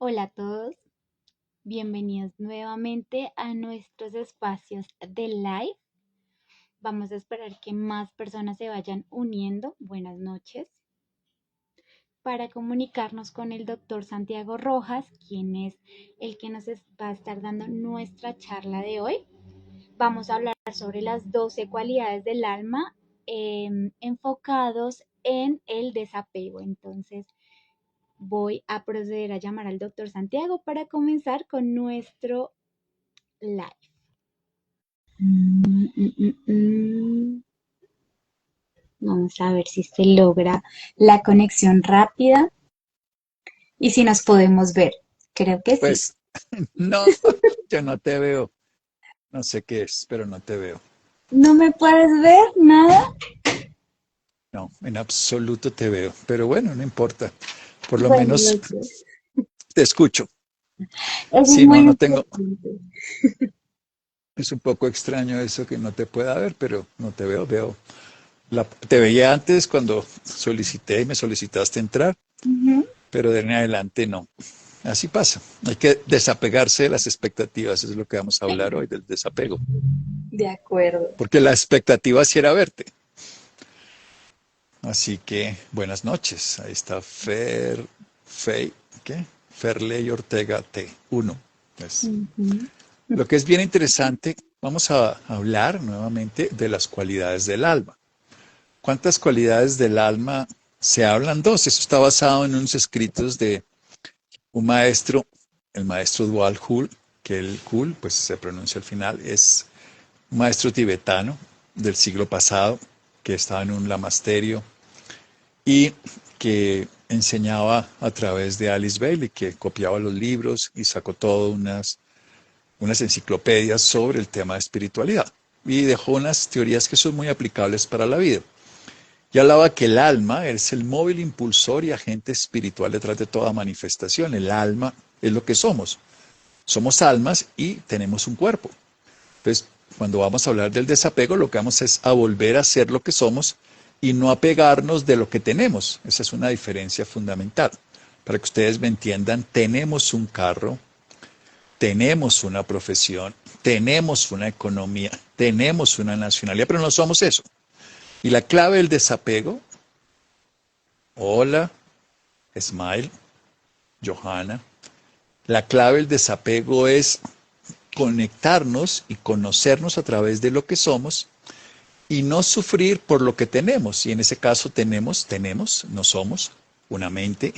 Hola a todos, bienvenidos nuevamente a nuestros espacios de live. Vamos a esperar que más personas se vayan uniendo. Buenas noches. Para comunicarnos con el doctor Santiago Rojas, quien es el que va a estar dando nuestra charla de hoy. Vamos a hablar sobre las 12 cualidades del alma enfocados en el desapego. Entonces, voy a proceder a llamar al doctor Santiago para comenzar con nuestro live. Vamos a ver si se logra la conexión rápida y si nos podemos ver. Creo que sí. Pues no, yo no te veo. No sé qué es, pero no te veo. ¿No me puedes ver nada? No, en absoluto te veo. Pero bueno, no importa. Por lo Bueno, menos doctor. te escucho. Eso es Si muy no, no tengo. importante. Es un poco extraño eso que no te pueda ver, pero no te veo. Te veía antes cuando solicité y me solicitaste entrar, Ujú. pero de en adelante no. Así pasa. Hay que desapegarse de las expectativas. Eso es lo que vamos a hablar hoy, del desapego. De acuerdo. Porque la expectativa sí era verte. Así que buenas noches. Ahí está ¿qué? Ferley Ortega T1. Ujú. Lo que es bien interesante, vamos a hablar nuevamente de las cualidades del alma. ¿Cuántas cualidades del alma se hablan? Dos. Eso está basado en unos escritos de un maestro, el maestro Dwal Khul, que el Khul, pues se pronuncia al final, es un maestro tibetano del siglo pasado, que estaba en un lamasterio y que enseñaba a través de Alice Bailey, que copiaba los libros y sacó todas unas enciclopedias sobre el tema de espiritualidad. Y dejó unas teorías que son muy aplicables para la vida. Y hablaba que el alma es el móvil impulsor y agente espiritual detrás de toda manifestación. El alma es lo que somos. Somos almas y tenemos un cuerpo. Entonces, cuando vamos a hablar del desapego, lo que vamos es a volver a ser lo que somos y no apegarnos de lo que tenemos. Esa es una diferencia fundamental. Para que ustedes me entiendan, tenemos un carro, tenemos una profesión, tenemos una economía, tenemos una nacionalidad, pero no somos eso. Y la clave del desapego, hola, Smile, Johanna, la clave del desapego es conectarnos y conocernos a través de lo que somos y no sufrir por lo que tenemos. Y en ese caso tenemos, no somos una mente,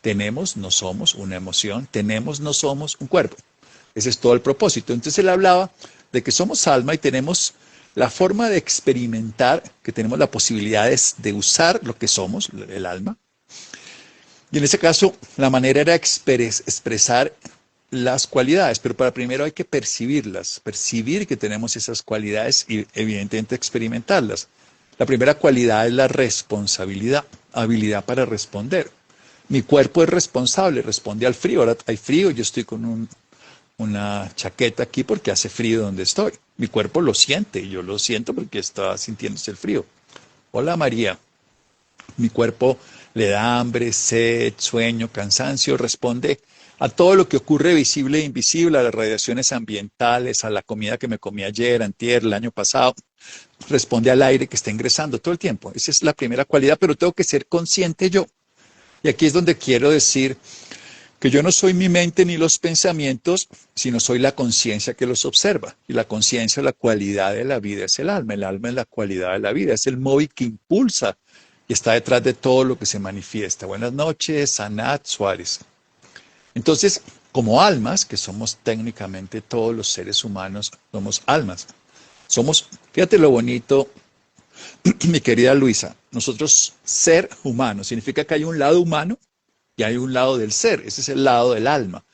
tenemos, no somos una emoción, tenemos, no somos un cuerpo. Ese es todo el propósito. Entonces él hablaba de que somos alma y tenemos la forma de experimentar, que tenemos la posibilidad de usar lo que somos, el alma. Y en ese caso, la manera era expresar las cualidades, pero para primero hay que percibirlas, percibir que tenemos esas cualidades y evidentemente experimentarlas. La primera cualidad es la responsabilidad, habilidad para responder. Mi cuerpo es responsable, responde al frío. Ahora hay frío, yo estoy con una chaqueta aquí porque hace frío donde estoy. Mi cuerpo lo siente, y yo lo siento porque está sintiéndose el frío. Hola María, mi cuerpo le da hambre, sed, sueño, cansancio, responde a todo lo que ocurre visible e invisible, a las radiaciones ambientales, a la comida que me comí ayer, antier, el año pasado, responde al aire que está ingresando todo el tiempo. Esa es la primera cualidad, pero tengo que ser consciente yo. Y aquí es donde quiero decir que yo no soy mi mente ni los pensamientos, sino soy la conciencia que los observa. Y la conciencia, la cualidad de la vida es el alma es la cualidad de la vida, es el móvil que impulsa y está detrás de todo lo que se manifiesta. Buenas noches, Anat Suárez. Entonces, como almas, que somos técnicamente todos los seres humanos, somos almas. Somos, fíjate lo bonito, mi querida Luisa, nosotros ser humano, significa que hay un lado humano y hay un lado del ser, ese es el lado del alma,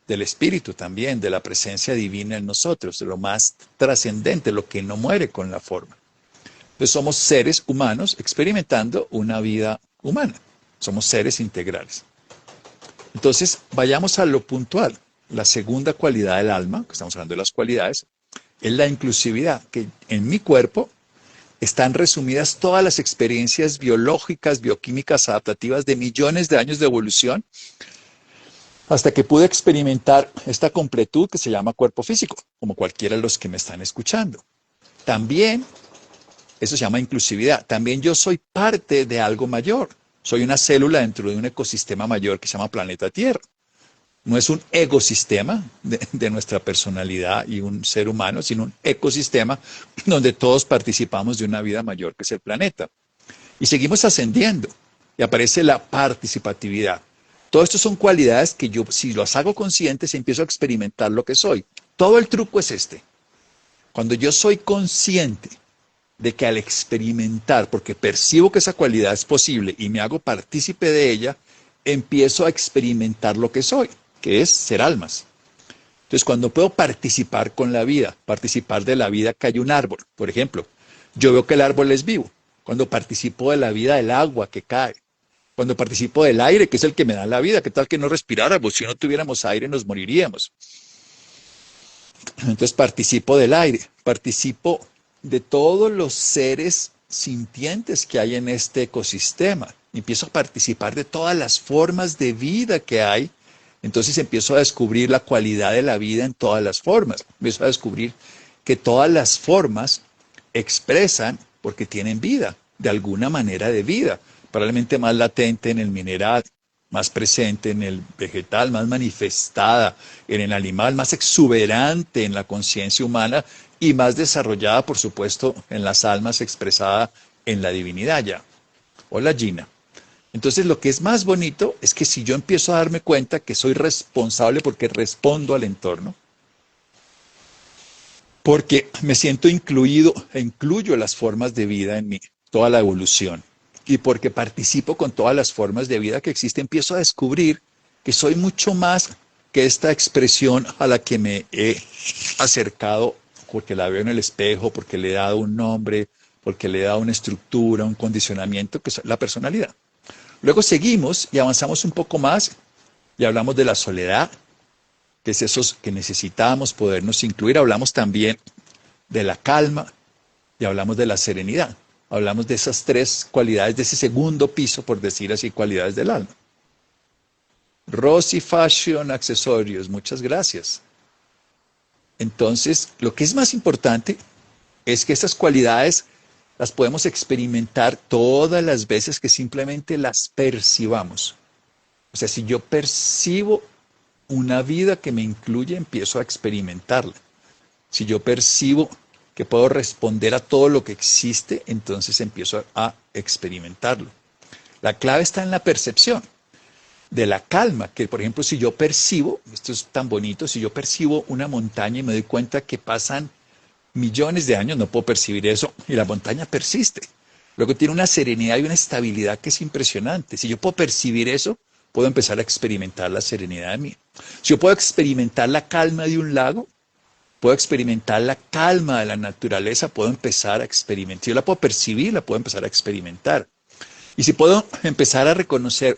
del espíritu también, de la presencia divina en nosotros, de lo más trascendente, lo que no muere con la forma. Entonces somos seres humanos experimentando una vida humana, somos seres integrales. Entonces vayamos a lo puntual. La segunda cualidad del alma, que estamos hablando de las cualidades, es la inclusividad, que en mi cuerpo están resumidas todas las experiencias biológicas, bioquímicas, adaptativas de millones de años de evolución hasta que pude experimentar esta completud que se llama cuerpo físico, como cualquiera de los que me están escuchando. También, eso se llama inclusividad, también yo soy parte de algo mayor. Soy una célula dentro de un ecosistema mayor que se llama planeta Tierra. No es un ecosistema de nuestra personalidad y un ser humano, sino un ecosistema donde todos participamos de una vida mayor que es el planeta. Y seguimos ascendiendo y aparece la participatividad. Todo esto son cualidades que yo, si las hago conscientes, empiezo a experimentar lo que soy. Todo el truco es este. Cuando yo soy consciente de que al experimentar, porque percibo que esa cualidad es posible y me hago partícipe de ella, empiezo a experimentar lo que soy, que es ser almas. Entonces, cuando puedo participar con la vida, participar de la vida que hay un árbol, por ejemplo, yo veo que el árbol es vivo. Cuando participo de la vida del agua que cae, cuando participo del aire, que es el que me da la vida, ¿qué tal que no respiráramos? Si no tuviéramos aire, nos moriríamos. Entonces participo del aire, participo de todos los seres sintientes que hay en este ecosistema. Empiezo a participar de todas las formas de vida que hay. Entonces empiezo a descubrir la cualidad de la vida en todas las formas. Empiezo a descubrir que todas las formas expresan porque tienen vida, de alguna manera de vida, probablemente más latente en el mineral, más presente en el vegetal, más manifestada en el animal, más exuberante en la conciencia humana y más desarrollada, por supuesto, en las almas, expresada en la divinidad ya. Hola Gina. Entonces lo que es más bonito es que si yo empiezo a darme cuenta que soy responsable porque respondo al entorno, porque me siento incluido e incluyo las formas de vida en mí, toda la evolución, y porque participo con todas las formas de vida que existen, empiezo a descubrir que soy mucho más que esta expresión a la que me he acercado porque la veo en el espejo, porque le he dado un nombre, porque le he dado una estructura, un condicionamiento, que es la personalidad. Luego seguimos y avanzamos un poco más y hablamos de la soledad, que es eso que necesitamos podernos incluir. Hablamos también de la calma y hablamos de la serenidad. Hablamos de esas tres cualidades, de ese segundo piso, por decir así, cualidades del alma. Rosy Fashion Accesorios, muchas gracias. Entonces, lo que es más importante es que estas cualidades las podemos experimentar todas las veces que simplemente las percibamos. O sea, si yo percibo una vida que me incluye, empiezo a experimentarla. Si yo percibo que puedo responder a todo lo que existe, entonces empiezo a experimentarlo. La clave está en la percepción de la calma, que por ejemplo si yo percibo, esto es tan bonito, si yo percibo una montaña y me doy cuenta que pasan millones de años, no puedo percibir eso, y la montaña persiste. Luego tiene una serenidad y una estabilidad que es impresionante. Si yo puedo percibir eso, puedo empezar a experimentar la serenidad de mí. Si yo puedo experimentar la calma de un lago, puedo experimentar la calma de la naturaleza, puedo empezar a experimentar. Si yo la puedo percibir, la puedo empezar a experimentar. Y si puedo empezar a reconocer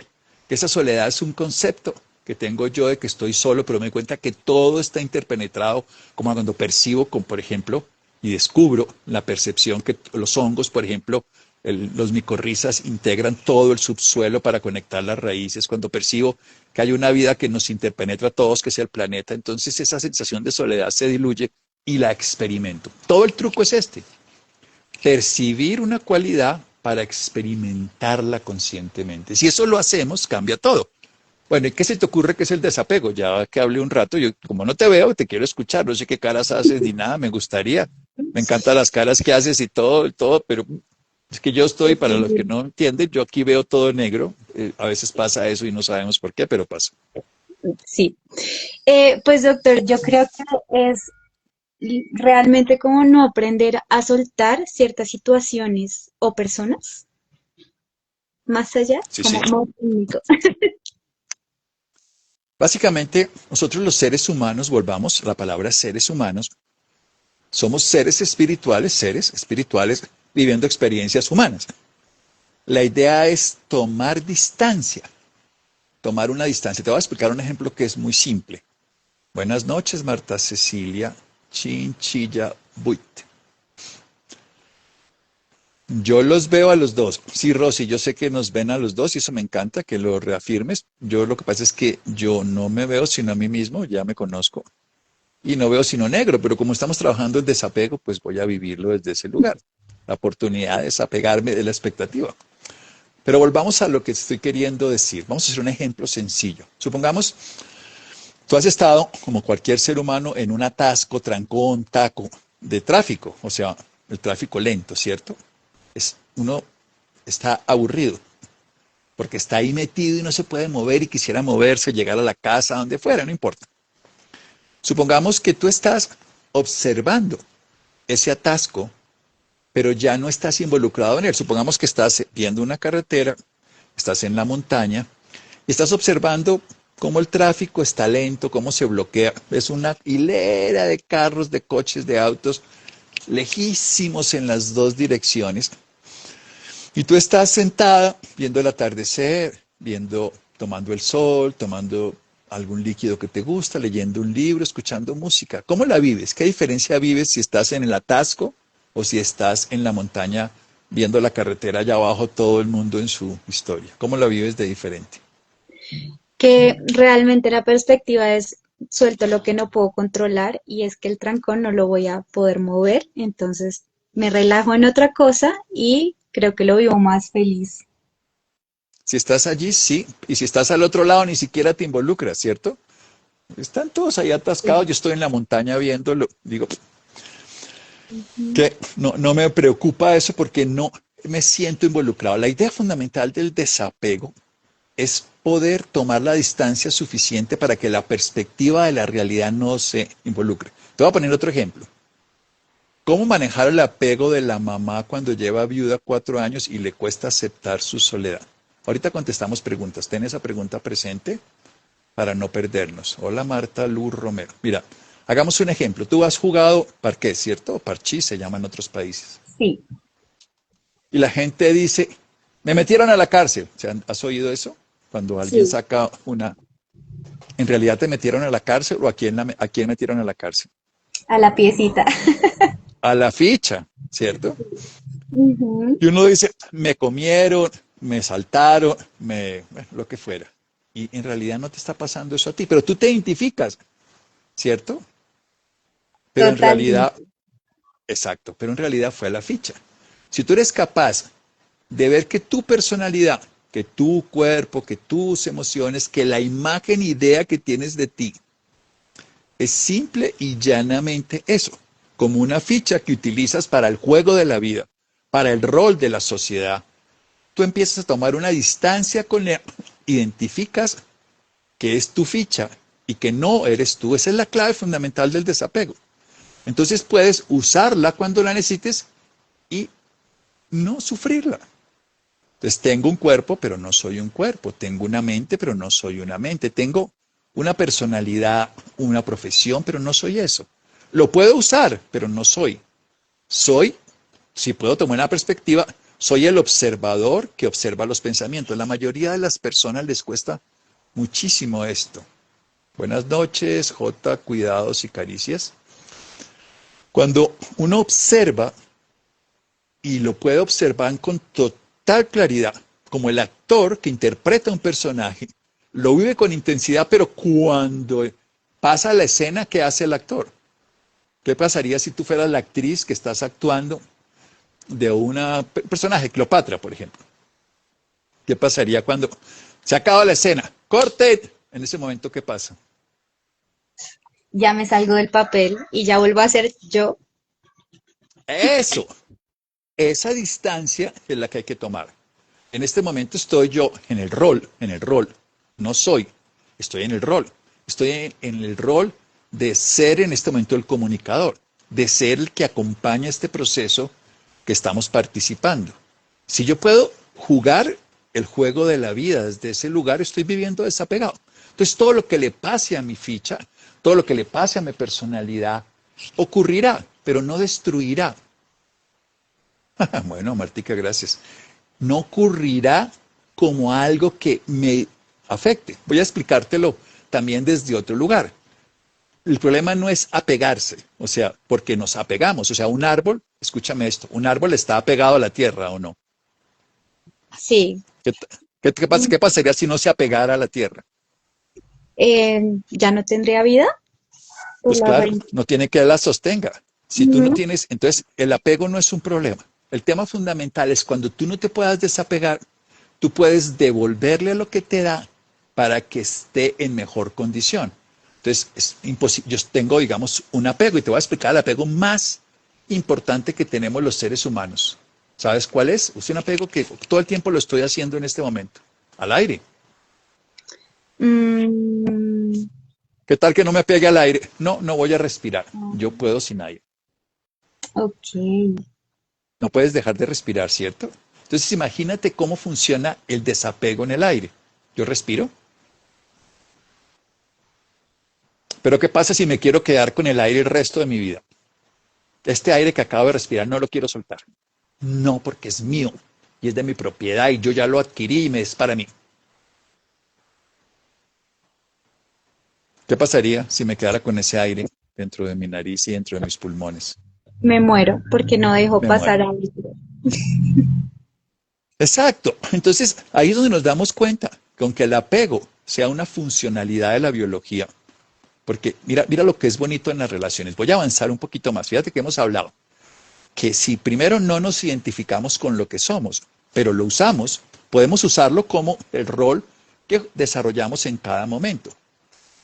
que esa soledad es un concepto que tengo yo de que estoy solo, pero me doy cuenta que todo está interpenetrado, como cuando percibo, como por ejemplo, y descubro la percepción que los hongos, por ejemplo, los micorrizas integran todo el subsuelo para conectar las raíces, cuando percibo que hay una vida que nos interpenetra a todos, que es el planeta, entonces esa sensación de soledad se diluye y la experimento. Todo el truco es este, percibir una cualidad para experimentarla conscientemente. Si eso lo hacemos, cambia todo. Bueno, ¿y qué se te ocurre que es el desapego? Ya que hablé un rato, yo como no te veo, te quiero escuchar, no sé qué caras haces ni nada, me gustaría. Me encantan las caras que haces y todo, pero es que yo estoy, para los que no entienden, yo aquí veo todo negro. A veces pasa eso y no sabemos por qué, pero pasa. Sí. Pues doctor, yo creo que es realmente como no aprender a soltar ciertas situaciones o personas, más allá, Sí, como sí. más técnico. Básicamente, nosotros los seres humanos, volvamos a la palabra seres humanos, somos seres espirituales viviendo experiencias humanas. La idea es tomar distancia, tomar una distancia. Te voy a explicar un ejemplo que es muy simple. Buenas noches, Marta Cecilia Chinchilla Buit. Yo los veo a los dos. Sí, Rosy, yo sé que nos ven a los dos y eso me encanta que lo reafirmes. Yo lo que pasa es que yo no me veo sino a mí mismo, ya me conozco, y no veo sino negro, pero como estamos trabajando en desapego, pues voy a vivirlo desde ese lugar. La oportunidad de desapegarme de la expectativa. Pero volvamos a lo que estoy queriendo decir. Vamos a hacer un ejemplo sencillo. Supongamos, tú has estado, como cualquier ser humano, en un atasco, trancón, taco de tráfico, o sea, el tráfico lento, ¿cierto? Uno está aburrido porque está ahí metido y no se puede mover y quisiera moverse, llegar a la casa, donde fuera, no importa. Supongamos que tú estás observando ese atasco, pero ya no estás involucrado en él. Supongamos que estás viendo una carretera, estás en la montaña y estás observando cómo el tráfico está lento, cómo se bloquea. Es una hilera de carros, de coches, de autos, lejísimos en las dos direcciones. Y tú estás sentada viendo el atardecer, viendo, tomando el sol, tomando algún líquido que te gusta, leyendo un libro, escuchando música. ¿Cómo la vives? ¿Qué diferencia vives si estás en el atasco o si estás en la montaña viendo la carretera allá abajo, todo el mundo en su historia? ¿Cómo la vives de diferente? Que realmente la perspectiva es suelto lo que no puedo controlar y es que el trancón no lo voy a poder mover, entonces me relajo en otra cosa y creo que lo vivo más feliz. Si estás allí, sí. Y si estás al otro lado, ni siquiera te involucras, ¿cierto? Están todos ahí Sí. atascados. Yo estoy en la montaña viéndolo. Digo, Ujú. que no me preocupa eso porque no me siento involucrado. La idea fundamental del desapego es poder tomar la distancia suficiente para que la perspectiva de la realidad no se involucre. Te voy a poner otro ejemplo. ¿Cómo manejar el apego de la mamá cuando lleva viuda 4 años y le cuesta aceptar su soledad? Ahorita contestamos preguntas. Ten esa pregunta presente para no perdernos. Hola Marta Luz Romero. Mira, hagamos un ejemplo. Tú has jugado parqués, ¿cierto? O parchís se llama en otros países. Sí, Y la gente dice, me metieron a la cárcel. ¿Has oído eso? Cuando alguien sí, saca una... ¿En realidad te metieron a la cárcel o a quién metieron a la cárcel? a la piecita. A la ficha, ¿cierto? Ujú. Y uno dice, me comieron, me saltaron, bueno, lo que fuera. Y en realidad no te está pasando eso a ti, pero tú te identificas, ¿cierto? Pero en realidad, Totalmente. exacto, pero en realidad fue a la ficha. Si tú eres capaz de ver que tu personalidad, que tu cuerpo, que tus emociones, que la imagen, idea que tienes de ti es simple y llanamente eso, como una ficha que utilizas para el juego de la vida, para el rol de la sociedad. Tú empiezas a tomar una distancia con él, identificas que es tu ficha y que no eres tú. Esa es la clave fundamental del desapego. Entonces puedes usarla cuando la necesites y no sufrirla. Entonces tengo un cuerpo, pero no soy un cuerpo. Tengo una mente, pero no soy una mente. Tengo una personalidad, una profesión, pero no soy eso. Lo puedo usar, pero no soy. Soy, si puedo tomar una perspectiva, soy el observador que observa los pensamientos. La mayoría de las personas les cuesta muchísimo esto. Buenas noches, J, cuidados y caricias. Cuando uno observa y lo puede observar con total claridad, como el actor que interpreta un personaje, lo vive con intensidad, pero cuando pasa la escena, ¿qué hace el actor? ¿Qué pasaría si tú fueras la actriz que estás actuando de una personaje, Cleopatra, por ejemplo? ¿Qué pasaría cuando se acaba la escena? ¡Corte! En ese momento, ¿qué pasa? Ya me salgo del papel y ya vuelvo a ser yo. Eso, esa distancia es la que hay que tomar. En este momento estoy yo en el rol, no soy, estoy en el rol, estoy en el rol de ser en este momento el comunicador, de ser el que acompaña este proceso que estamos participando. Si yo puedo jugar el juego de la vida desde ese lugar, estoy viviendo desapegado. Entonces todo lo que le pase a mi ficha, todo lo que le pase a mi personalidad, ocurrirá, pero no destruirá. Bueno, Martica, gracias. No ocurrirá como algo que me afecte. Voy a explicártelo también desde otro lugar. el problema no es apegarse, o sea, porque nos apegamos. O sea, un árbol, escúchame esto, un árbol está apegado a la tierra o no. Sí. ¿Qué, qué pasaría si no se apegara a la tierra? ¿Ya no tendría vida por Pues la claro, raíz? no tiene que la sostenga. Si tú no Ujú. tienes, entonces el apego no es un problema. El tema fundamental es cuando tú no te puedas desapegar, tú puedes devolverle lo que te da para que esté en mejor condición. Entonces, es imposible. Yo tengo, digamos, un apego y te voy a explicar el apego más importante que tenemos los seres humanos. ¿Sabes cuál es? Es un apego que todo el tiempo lo estoy haciendo en este momento, al aire. Mm, ¿Qué tal que no me pegue al aire? No, no voy a respirar. Yo puedo sin aire. ok. No puedes dejar de respirar, ¿cierto? Entonces imagínate cómo funciona el desapego en el aire. Yo respiro, pero ¿qué pasa si me quiero quedar con el aire el resto de mi vida? Este aire que acabo de respirar no lo quiero soltar. No, porque es mío y es de mi propiedad y yo ya lo adquirí y me es para mí. ¿Qué pasaría si me quedara con ese aire dentro de mi nariz y dentro de mis pulmones? Me muero porque no dejo Me muero. pasar algo. Exacto. Entonces, ahí es donde nos damos cuenta que aunque el apego sea una funcionalidad de la biología, porque mira, mira lo que es bonito en las relaciones. Voy a avanzar un poquito más. Fíjate que hemos hablado que si primero no nos identificamos con lo que somos, pero lo usamos, podemos usarlo como el rol que desarrollamos en cada momento.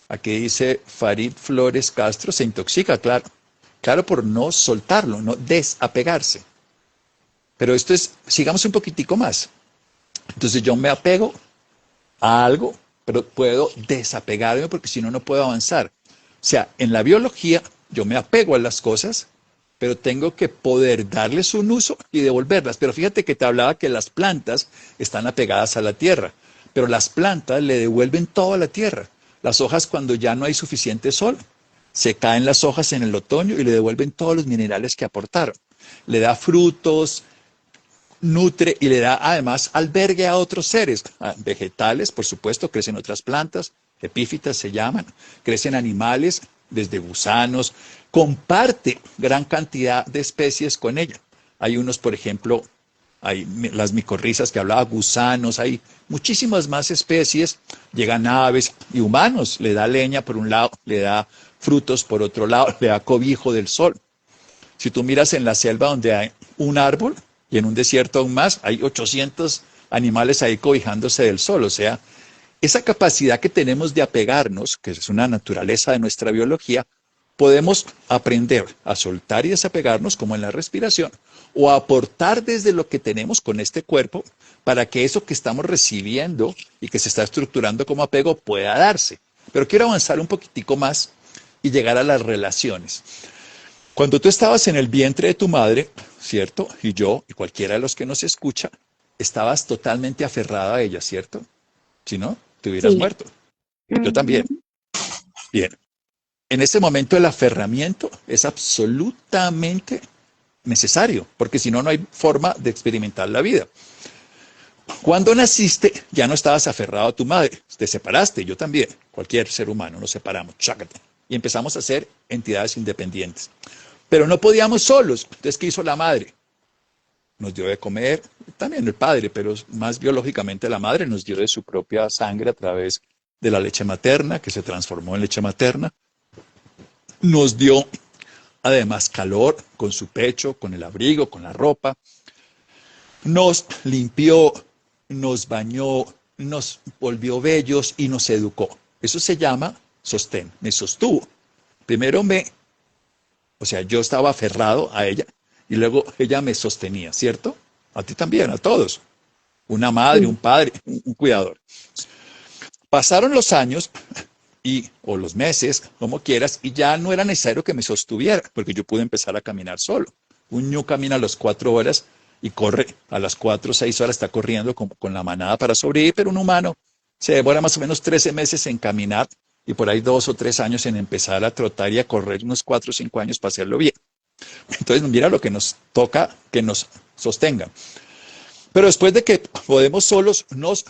Aquí dice Farid Flores Castro, se intoxica, claro. Claro, por no soltarlo, no desapegarse. Pero esto es, sigamos un poquitico más. Entonces yo me apego a algo, pero puedo desapegarme porque si no, no puedo avanzar. O sea, en la biología yo me apego a las cosas, pero tengo que poder darles un uso y devolverlas. Pero fíjate que te hablaba que las plantas están apegadas a la tierra, pero las plantas le devuelven todo a la tierra. Las hojas cuando ya no hay suficiente sol, se caen las hojas en el otoño y le devuelven todos los minerales que aportaron. Le da frutos, nutre y le da además albergue a otros seres, a vegetales, por supuesto, crecen otras plantas, epífitas se llaman, crecen animales, desde gusanos, comparte gran cantidad de especies con ella. Hay unos, por ejemplo, hay las micorrizas que hablaba, gusanos, hay muchísimas más especies, llegan aves y humanos, le da leña por un lado, le da frutos por otro lado, le da cobijo del sol. Si tú miras en la selva donde hay un árbol y en un desierto aún más, hay 800 animales ahí cobijándose del sol. O sea, esa capacidad que tenemos de apegarnos, que es una naturaleza de nuestra biología, podemos aprender a soltar y desapegarnos como en la respiración o a aportar desde lo que tenemos con este cuerpo para que eso que estamos recibiendo y que se está estructurando como apego pueda darse. Pero quiero avanzar un poquitico más y llegar a las relaciones. Cuando tú estabas en el vientre de tu madre, ¿cierto? Y yo, y cualquiera de los que nos escucha, estabas totalmente aferrada a ella, ¿cierto? Si no, te hubieras Sí. muerto. Yo también. Ujú. Bien. En ese momento el aferramiento es absolutamente necesario, porque si no, no hay forma de experimentar la vida. Cuando naciste, ya no estabas aferrado a tu madre, te separaste, yo también, cualquier ser humano, nos separamos, chácate, y empezamos a ser entidades independientes. Pero no podíamos solos. Entonces, ¿qué hizo la madre? Nos dio de comer, también el padre, pero más biológicamente la madre nos dio de su propia sangre a través de la leche materna, que se transformó en leche materna. Nos dio además calor con su pecho, con el abrigo, con la ropa. Nos limpió, nos bañó, nos volvió bellos y nos educó. Eso se llama sostén, me sostuvo. Primero o sea, yo estaba aferrado a ella y luego ella me sostenía, ¿cierto? A ti también, a todos. Una madre, un Sí. padre, un cuidador. Pasaron los años y, o los meses, como quieras, y ya no era necesario que me sostuviera, porque yo pude empezar a caminar solo. Un ñu camina a las 4 horas y corre a las 4 o 6 horas, está corriendo con la manada para sobrevivir, pero un humano se demora más o menos 13 meses en caminar y por ahí 2 o 3 años en empezar a trotar y a correr unos 4 o 5 años para hacerlo bien. Entonces, mira lo que nos toca que nos sostenga. Pero después de que podemos solos, nos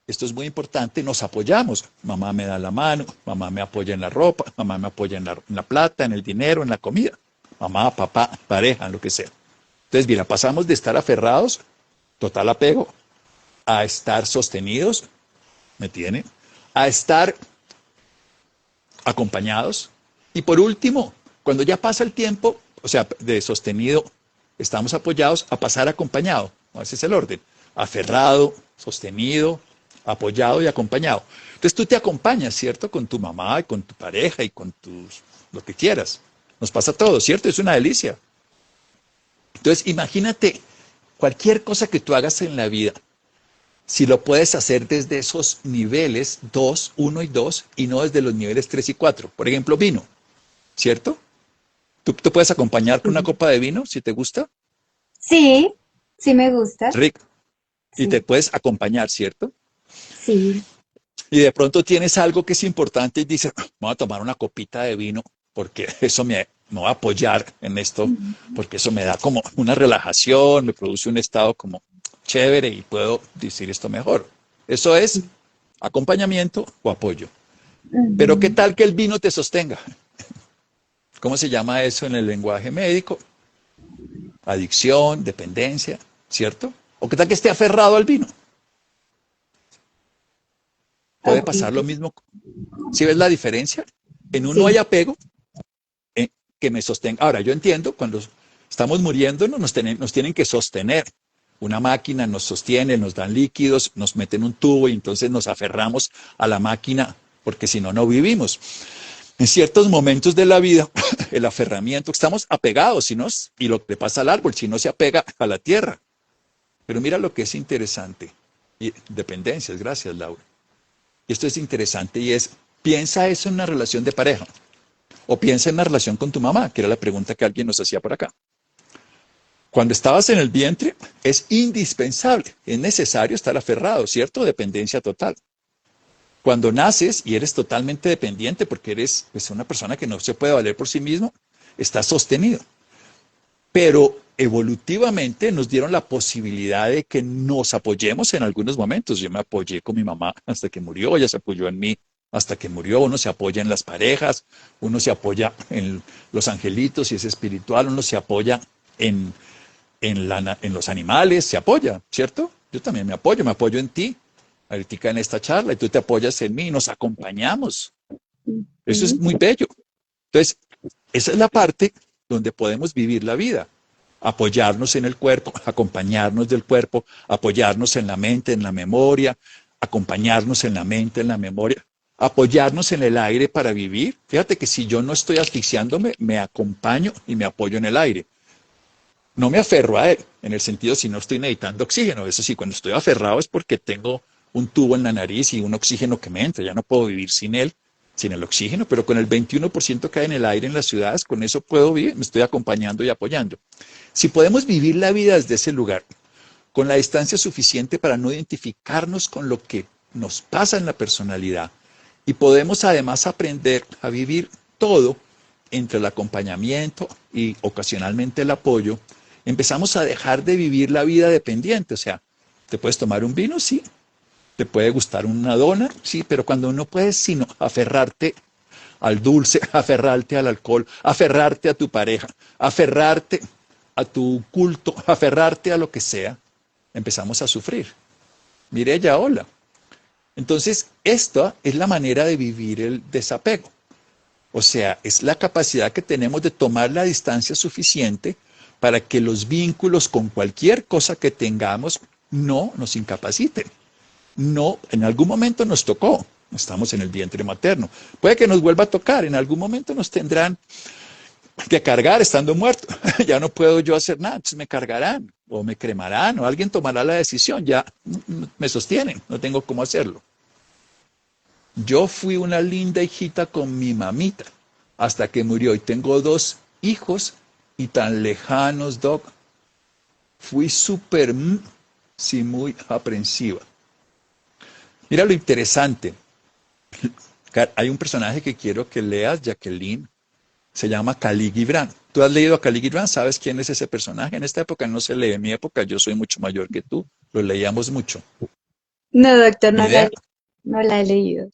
esto es muy importante, nos apoyamos. Mamá me da la mano, mamá me apoya en la ropa, mamá me apoya en la plata, en el dinero, en la comida. Mamá, papá, pareja, lo que sea. Entonces, mira, pasamos de estar aferrados, total apego, a estar sostenidos, ¿me tiene? A estar acompañados. Y por último, cuando ya pasa el tiempo, o sea, de sostenido, estamos apoyados, a pasar acompañado. Ese es el orden. Aferrado, sostenido, apoyado y acompañado. Entonces tú te acompañas, ¿cierto? Con tu mamá, y con tu pareja y con tus, lo que quieras. Nos pasa todo, ¿cierto? Es una delicia. Entonces imagínate cualquier cosa que tú hagas en la vida, si lo puedes hacer desde esos niveles 2, 1 y 2 y no desde los niveles 3 y 4. Por ejemplo, vino, ¿cierto? Tú te puedes acompañar con una Sí, copa de vino si te gusta, sí, sí me gusta. rico, y te Sí, puedes acompañar, ¿cierto? sí. Y de pronto tienes algo que es importante y dices, voy a tomar una copita de vino porque eso me va a apoyar en esto, Ujú. porque eso me da como una relajación, me produce un estado como chévere y puedo decir esto mejor. Eso es acompañamiento o apoyo. Pero ¿qué Ujú. tal que el vino te sostenga? ¿Cómo se llama eso en el lenguaje médico? Adicción, dependencia, ¿cierto? ¿O qué tal que esté aferrado al vino? Puede Ok, pasar lo mismo. ¿Sí ves la diferencia? En uno hay sí. apego que me sostenga. Ahora, yo entiendo, cuando estamos muriendo nos tienen que sostener. Una máquina nos sostiene, nos dan líquidos, nos meten un tubo y entonces nos aferramos a la máquina porque si no, no vivimos. En ciertos momentos de la vida, el aferramiento, estamos apegados, si no, y lo que le pasa al árbol, si no se apega a la tierra. Pero mira lo que es interesante. Y dependencias, gracias Laura. Y esto es interesante y es, piensa eso en una relación de pareja. O piensa en una relación con tu mamá, que era la pregunta que alguien nos hacía por acá. Cuando estabas en el vientre, es indispensable, es necesario estar aferrado, ¿cierto? Dependencia total. Cuando naces y eres totalmente dependiente porque eres pues, una persona que no se puede valer por sí mismo, estás sostenido. Pero evolutivamente nos dieron la posibilidad de que nos apoyemos en algunos momentos. Yo me apoyé con mi mamá hasta que murió, ella se apoyó en mí hasta que murió, uno se apoya en las parejas, uno se apoya en los angelitos si es espiritual, uno se apoya en, en los animales, se apoya, ¿cierto? Yo también me apoyo en ti, ahorita en esta charla, y tú te apoyas en mí y nos acompañamos. Eso es Ujú. muy bello. Entonces, esa es la parte donde podemos vivir la vida. Apoyarnos en el cuerpo, acompañarnos del cuerpo, apoyarnos en la mente, en la memoria, acompañarnos en la mente, en la memoria, apoyarnos en el aire para vivir. Fíjate que si yo no estoy asfixiándome, me acompaño y me apoyo en el aire. No me aferro a él, en el sentido si no estoy necesitando oxígeno. Eso sí, cuando estoy aferrado es porque tengo un tubo en la nariz y un oxígeno que me entra. Ya no puedo vivir sin él, sin el oxígeno, pero con el 21% que hay en el aire en las ciudades, con eso puedo vivir, me estoy acompañando y apoyando. Si podemos vivir la vida desde ese lugar, con la distancia suficiente para no identificarnos con lo que nos pasa en la personalidad, y podemos además aprender a vivir todo entre el acompañamiento y ocasionalmente el apoyo, empezamos a dejar de vivir la vida dependiente. O sea, ¿te puedes tomar un vino? Sí. ¿Te puede gustar una dona? Sí, pero cuando no puedes sino aferrarte al dulce, aferrarte al alcohol, aferrarte a tu pareja, aferrarte a tu culto, aferrarte a lo que sea, empezamos a sufrir. Mire ella, hola. Entonces, esta es la manera de vivir el desapego. O sea, es la capacidad que tenemos de tomar la distancia suficiente para que los vínculos con cualquier cosa que tengamos no nos incapaciten. No, en algún momento nos tocó, estamos en el vientre materno. Puede que nos vuelva a tocar, en algún momento nos tendrán que cargar estando muerto. Ya no puedo yo hacer nada, entonces me cargarán o me cremarán o alguien tomará la decisión, ya me sostienen, no tengo cómo hacerlo. Yo fui una linda hijita con mi mamita hasta que murió y tengo dos hijos y tan lejanos, Doc. Fui súper, sí, muy aprensiva. Mira lo interesante. Hay un personaje que quiero que leas, Jacqueline, se llama Khalil Gibran. ¿Tú has leído a Khalil Gibran? ¿Sabes quién es ese personaje? En esta época no se lee, en mi época yo soy mucho mayor que tú, lo leíamos mucho. No, doctor, Ni idea. no la he leído.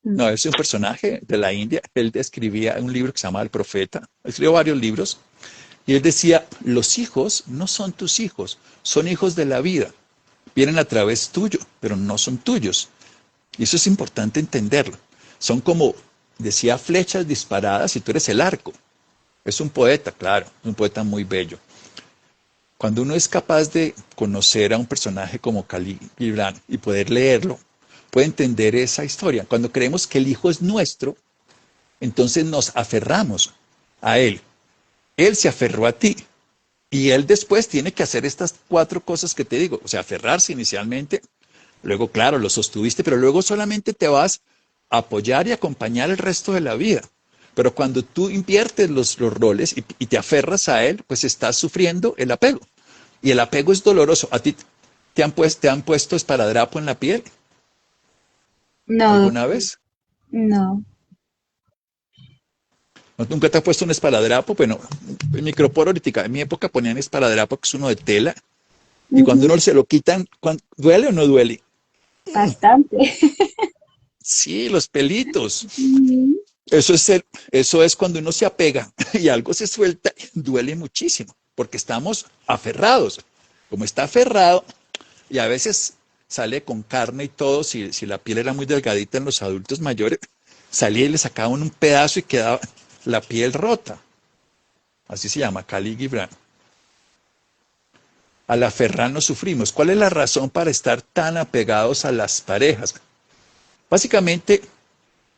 Mm. No, es un personaje de la India. Él escribía un libro que se llama El Profeta. Escribió varios libros. Y él decía, los hijos no son tus hijos, son hijos de la vida. Vienen a través tuyo, pero no son tuyos. Y eso es importante entenderlo. Son como, decía, flechas disparadas y tú eres el arco. Es un poeta, claro, un poeta muy bello. Cuando uno es capaz de conocer a un personaje como Khalil Gibran y poder leerlo, puede entender esa historia. Cuando creemos que el hijo es nuestro, entonces nos aferramos a él. Él se aferró a ti y él después tiene que hacer estas cuatro cosas que te digo. O sea, aferrarse inicialmente, luego, claro, lo sostuviste, pero luego solamente te vas a apoyar y acompañar el resto de la vida. Pero cuando tú inviertes los roles y te aferras a él, pues estás sufriendo el apego. Y el apego es doloroso. ¿A ti te han puesto esparadrapo en la piel No, alguna doctor, vez? no. ¿No? ¿Nunca te ha puesto un esparadrapo? Bueno, en microporo ahorita, en mi época ponían esparadrapo, que es uno de tela, y cuando Ujú. uno se lo quitan, ¿duele o no duele? Bastante. Sí, los pelitos. Ujú. Eso es, eso es cuando uno se apega y algo se suelta, duele muchísimo, porque estamos aferrados. Como está aferrado, y a veces sale con carne y todo, si la piel era muy delgadita en los adultos mayores, salía y le sacaban un pedazo y quedaba la piel rota. Así se llama, Khalil Gibran. Al aferrarnos sufrimos. ¿Cuál es la razón para estar tan apegados a las parejas? Básicamente,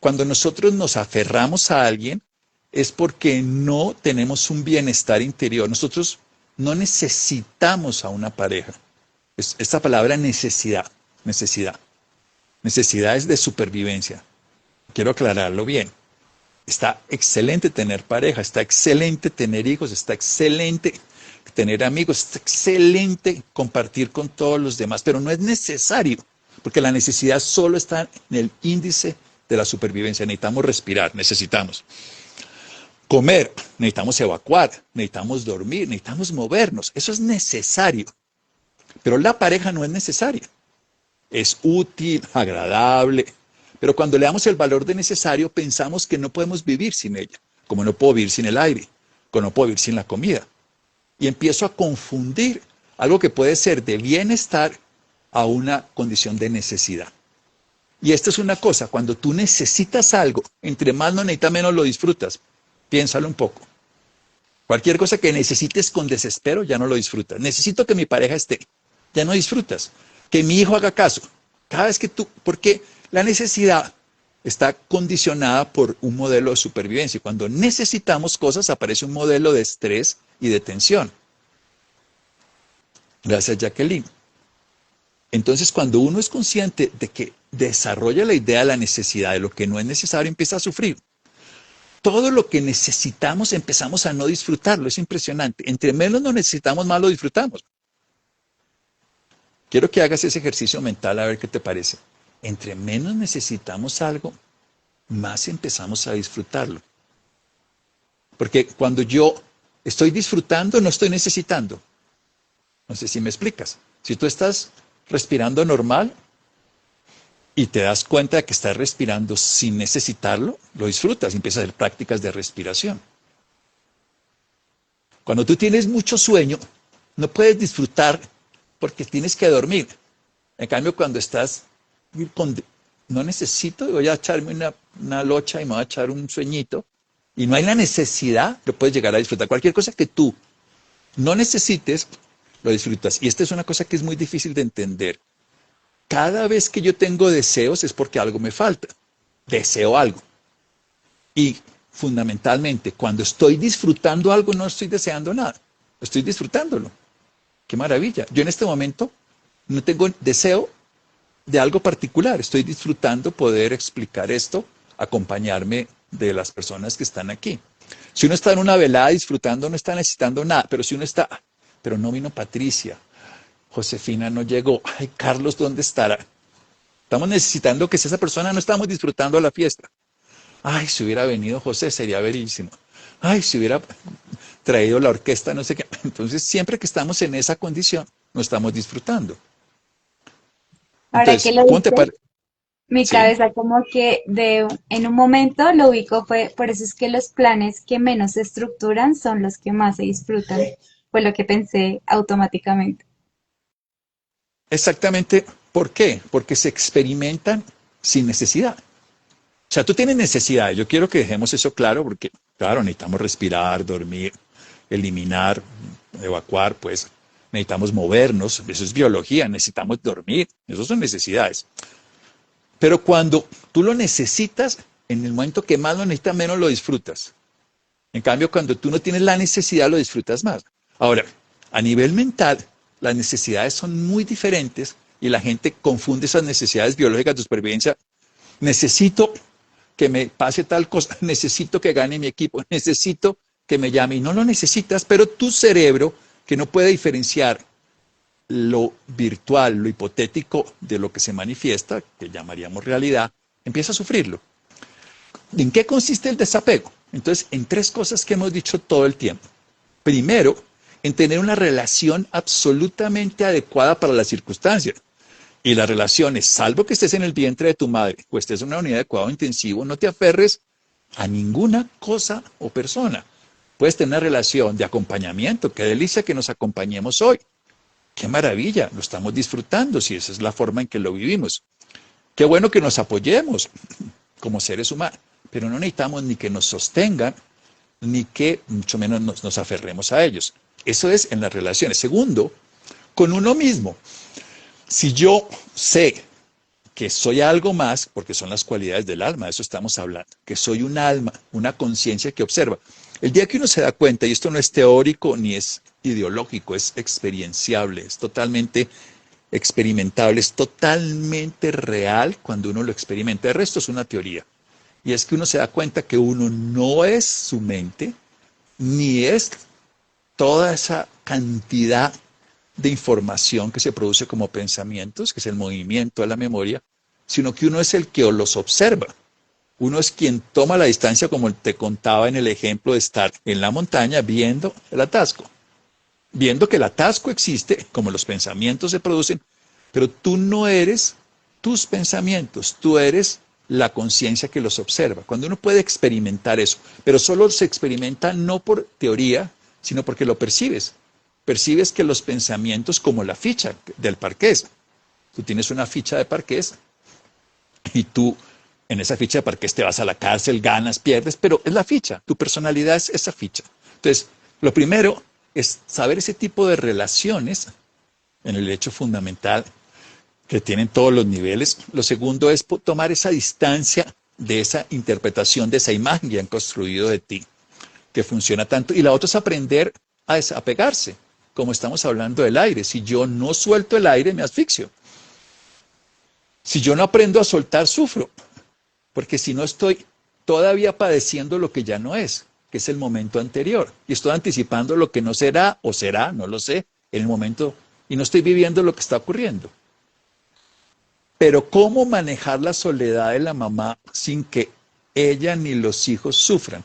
cuando nosotros nos aferramos a alguien, es porque no tenemos un bienestar interior. Nosotros no necesitamos a una pareja. Esta palabra necesidad, necesidad. Necesidad es de supervivencia. Quiero aclararlo bien. Está excelente tener pareja, está excelente tener hijos, está excelente tener amigos, está excelente compartir con todos los demás, pero no es necesario, porque la necesidad solo está en el índice de la supervivencia. Necesitamos respirar, necesitamos comer, necesitamos evacuar, necesitamos dormir, necesitamos movernos. Eso es necesario, pero la pareja no es necesaria. Es útil, agradable, pero cuando le damos el valor de necesario, pensamos que no podemos vivir sin ella, como no puedo vivir sin el aire, como no puedo vivir sin la comida. Y empiezo a confundir algo que puede ser de bienestar a una condición de necesidad. Y esta es una cosa, cuando tú necesitas algo, entre más lo necesitas, menos lo disfrutas. Piénsalo un poco. Cualquier cosa que necesites con desespero, ya no lo disfrutas. Necesito que mi pareja esté, ya no disfrutas. Que mi hijo haga caso. Cada vez que tú, porque la necesidad está condicionada por un modelo de supervivencia. Y cuando necesitamos cosas, aparece un modelo de estrés y de tensión. Gracias, Jacqueline. Entonces, cuando uno es consciente de que desarrolla la idea de la necesidad, de lo que no es necesario, empieza a sufrir. Todo lo que necesitamos empezamos a no disfrutarlo. Es impresionante. Entre menos lo necesitamos, más lo disfrutamos. Quiero que hagas ese ejercicio mental a ver qué te parece. Entre menos necesitamos algo, más empezamos a disfrutarlo. Porque cuando yo estoy disfrutando, no estoy necesitando. No sé si me explicas. Si tú estás respirando normal y te das cuenta de que estás respirando sin necesitarlo, lo disfrutas y empiezas a hacer prácticas de respiración. Cuando tú tienes mucho sueño, no puedes disfrutar porque tienes que dormir. En cambio, cuando estás con, no necesito, voy a echarme una locha y me voy a echar un sueñito, y no hay la necesidad, lo puedes llegar a disfrutar. Cualquier cosa que tú no necesites, lo disfrutas. Y esta es una cosa que es muy difícil de entender. Cada vez que yo tengo deseos es porque algo me falta. Deseo algo. Y fundamentalmente, cuando estoy disfrutando algo, no estoy deseando nada. Estoy disfrutándolo. Qué maravilla. Yo en este momento no tengo deseo de algo particular. Estoy disfrutando poder explicar esto, acompañarme de las personas que están aquí. Si uno está en una velada disfrutando, no está necesitando nada, pero si uno está, pero no vino Patricia, Josefina no llegó, ay, Carlos, ¿dónde estará? Estamos necesitando que si esa persona no estamos disfrutando la fiesta. Ay, si hubiera venido José, sería verísimo. Ay, si hubiera traído la orquesta, no sé qué. Entonces, siempre que estamos en esa condición, no estamos disfrutando. Ahora que Entonces, lo ¿cómo te dices, parece? mi Sí. cabeza como que en un momento lo ubico, fue, por eso es que los planes que menos se estructuran son los que más se disfrutan. Fue lo que pensé automáticamente. Exactamente. ¿Por qué? Porque se experimentan sin necesidad. O sea, tú tienes necesidades. Yo quiero que dejemos eso claro porque, claro, necesitamos respirar, dormir, eliminar, evacuar, pues necesitamos movernos. Eso es biología. Necesitamos dormir. Eso son necesidades. Pero cuando tú lo necesitas, en el momento que más lo necesitas, menos lo disfrutas. En cambio, cuando tú no tienes la necesidad, lo disfrutas más. Ahora, a nivel mental, las necesidades son muy diferentes y la gente confunde esas necesidades biológicas de supervivencia. Necesito que me pase tal cosa, necesito que gane mi equipo, necesito que me llame y no lo necesitas, pero tu cerebro, que no puede diferenciar lo virtual, lo hipotético de lo que se manifiesta, que llamaríamos realidad, empieza a sufrirlo. ¿En qué consiste el desapego? Entonces, en tres cosas que hemos dicho todo el tiempo. Primero, en tener una relación absolutamente adecuada para las circunstancias. Y las relaciones, salvo que estés en el vientre de tu madre o estés en una unidad de cuidado intensivo, no te aferres a ninguna cosa o persona. Puedes tener una relación de acompañamiento. Qué delicia que nos acompañemos hoy. Qué maravilla, lo estamos disfrutando si esa es la forma en que lo vivimos. Qué bueno que nos apoyemos como seres humanos, pero no necesitamos ni que nos sostengan, ni que mucho menos nos aferremos a ellos. Eso es en las relaciones. Segundo, con uno mismo. Si yo sé que soy algo más, porque son las cualidades del alma, de eso estamos hablando, que soy un alma, una conciencia que observa. El día que uno se da cuenta, y esto no es teórico ni es ideológico, es experienciable, es totalmente experimentable, es totalmente real cuando uno lo experimenta. El resto es una teoría. Y es que uno se da cuenta que uno no es su mente, ni es toda esa cantidad de información que se produce como pensamientos, que es el movimiento de la memoria, sino que uno es el que los observa. Uno es quien toma la distancia, como te contaba en el ejemplo de estar en la montaña viendo el atasco, viendo que el atasco existe, como los pensamientos se producen, pero tú no eres tus pensamientos, tú eres la conciencia que los observa. Cuando uno puede experimentar eso, pero solo se experimenta no por teoría, sino porque lo percibes. Percibes que los pensamientos, como la ficha del parqués, tú tienes una ficha de parqués y tú en esa ficha de parqués te vas a la cárcel, ganas, pierdes, pero es la ficha, tu personalidad es esa ficha. Entonces, lo primero es saber ese tipo de relaciones en el hecho fundamental que tienen todos los niveles. Lo segundo es tomar esa distancia de esa interpretación, de esa imagen que han construido de ti, que funciona tanto. Y la otra es aprender a desapegarse, como estamos hablando del aire. Si yo no suelto el aire, me asfixio. Si yo no aprendo a soltar, sufro, porque si no estoy todavía padeciendo lo que ya no es, que es el momento anterior, y estoy anticipando lo que no será o será, no lo sé, en el momento, y no estoy viviendo lo que está ocurriendo. Pero ¿cómo manejar la soledad de la mamá sin que ella ni los hijos sufran?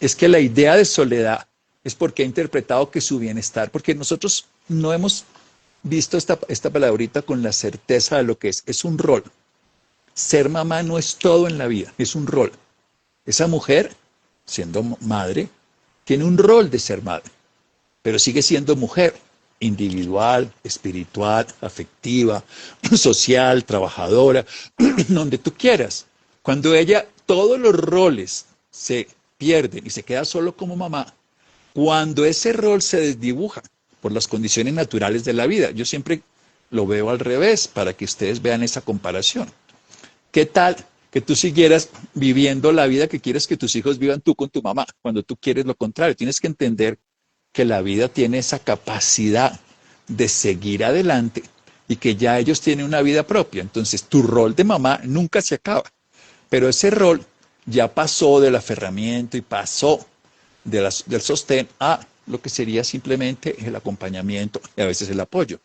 Es que la idea de soledad es porque ha interpretado que su bienestar, porque nosotros no hemos visto esta palabrita con la certeza de lo que es un rol. Ser mamá no es todo en la vida, es un rol. Esa mujer, siendo madre, tiene un rol de ser madre, pero sigue siendo mujer, individual, espiritual, afectiva, social, trabajadora, donde tú quieras. Cuando ella, todos los roles se pierden y se queda solo como mamá, cuando ese rol se desdibuja por las condiciones naturales de la vida, yo siempre lo veo al revés para que ustedes vean esa comparación. ¿Qué tal que tú siguieras viviendo la vida que quieres que tus hijos vivan tú con tu mamá, cuando tú quieres lo contrario? Tienes que entender que la vida tiene esa capacidad de seguir adelante y que ya ellos tienen una vida propia. Entonces, tu rol de mamá nunca se acaba, pero ese rol ya pasó del aferramiento y pasó del sostén a lo que sería simplemente el acompañamiento y a veces el apoyo.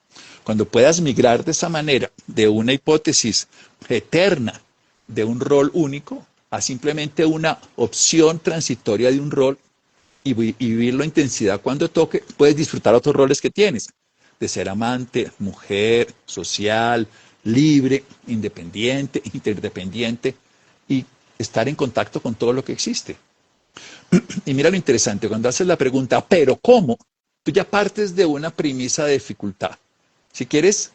Cuando puedas migrar de esa manera, de una hipótesis eterna, de un rol único, a simplemente una opción transitoria de un rol y vivirlo a intensidad cuando toque, puedes disfrutar otros roles que tienes, de ser amante, mujer, social, libre, independiente, interdependiente y estar en contacto con todo lo que existe. Y mira lo interesante, cuando haces la pregunta, ¿pero cómo? Tú ya partes de una premisa de dificultad. Si quieres,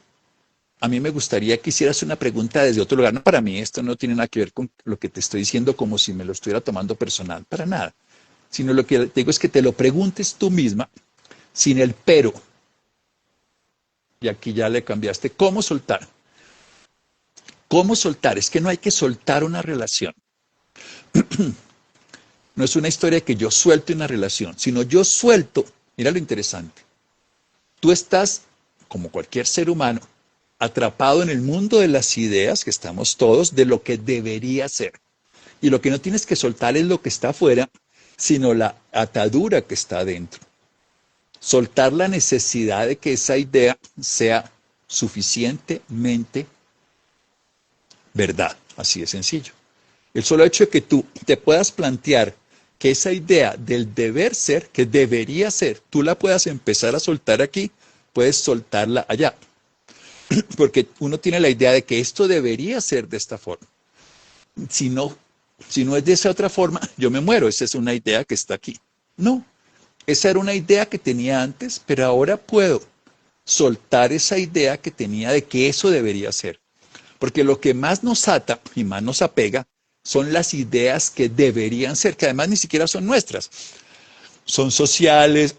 a mí me gustaría que hicieras una pregunta desde otro lugar. No, para mí esto no tiene nada que ver con lo que te estoy diciendo como si me lo estuviera tomando personal, para nada. Sino lo que te digo es que te lo preguntes tú misma sin el pero. Y aquí ya le cambiaste. ¿Cómo soltar? ¿Cómo soltar? Es que no hay que soltar una relación. No es una historia de que yo suelte una relación, sino yo suelto. Mira lo interesante. Tú estás, como cualquier ser humano, atrapado en el mundo de las ideas, que estamos todos, de lo que debería ser. Y lo que no tienes que soltar es lo que está afuera, sino la atadura que está adentro. Soltar la necesidad de que esa idea sea suficientemente verdad. Así de sencillo. El solo hecho de que tú te puedas plantear que esa idea del deber ser, que debería ser, tú la puedas empezar a soltar aquí, puedes soltarla allá. Porque uno tiene la idea de que esto debería ser de esta forma. Si no, si no es de esa otra forma, yo me muero. Esa es una idea que está aquí. No, esa era una idea que tenía antes, pero ahora puedo soltar esa idea que tenía de que eso debería ser. Porque lo que más nos ata y más nos apega son las ideas que deberían ser, que además ni siquiera son nuestras. Son sociales,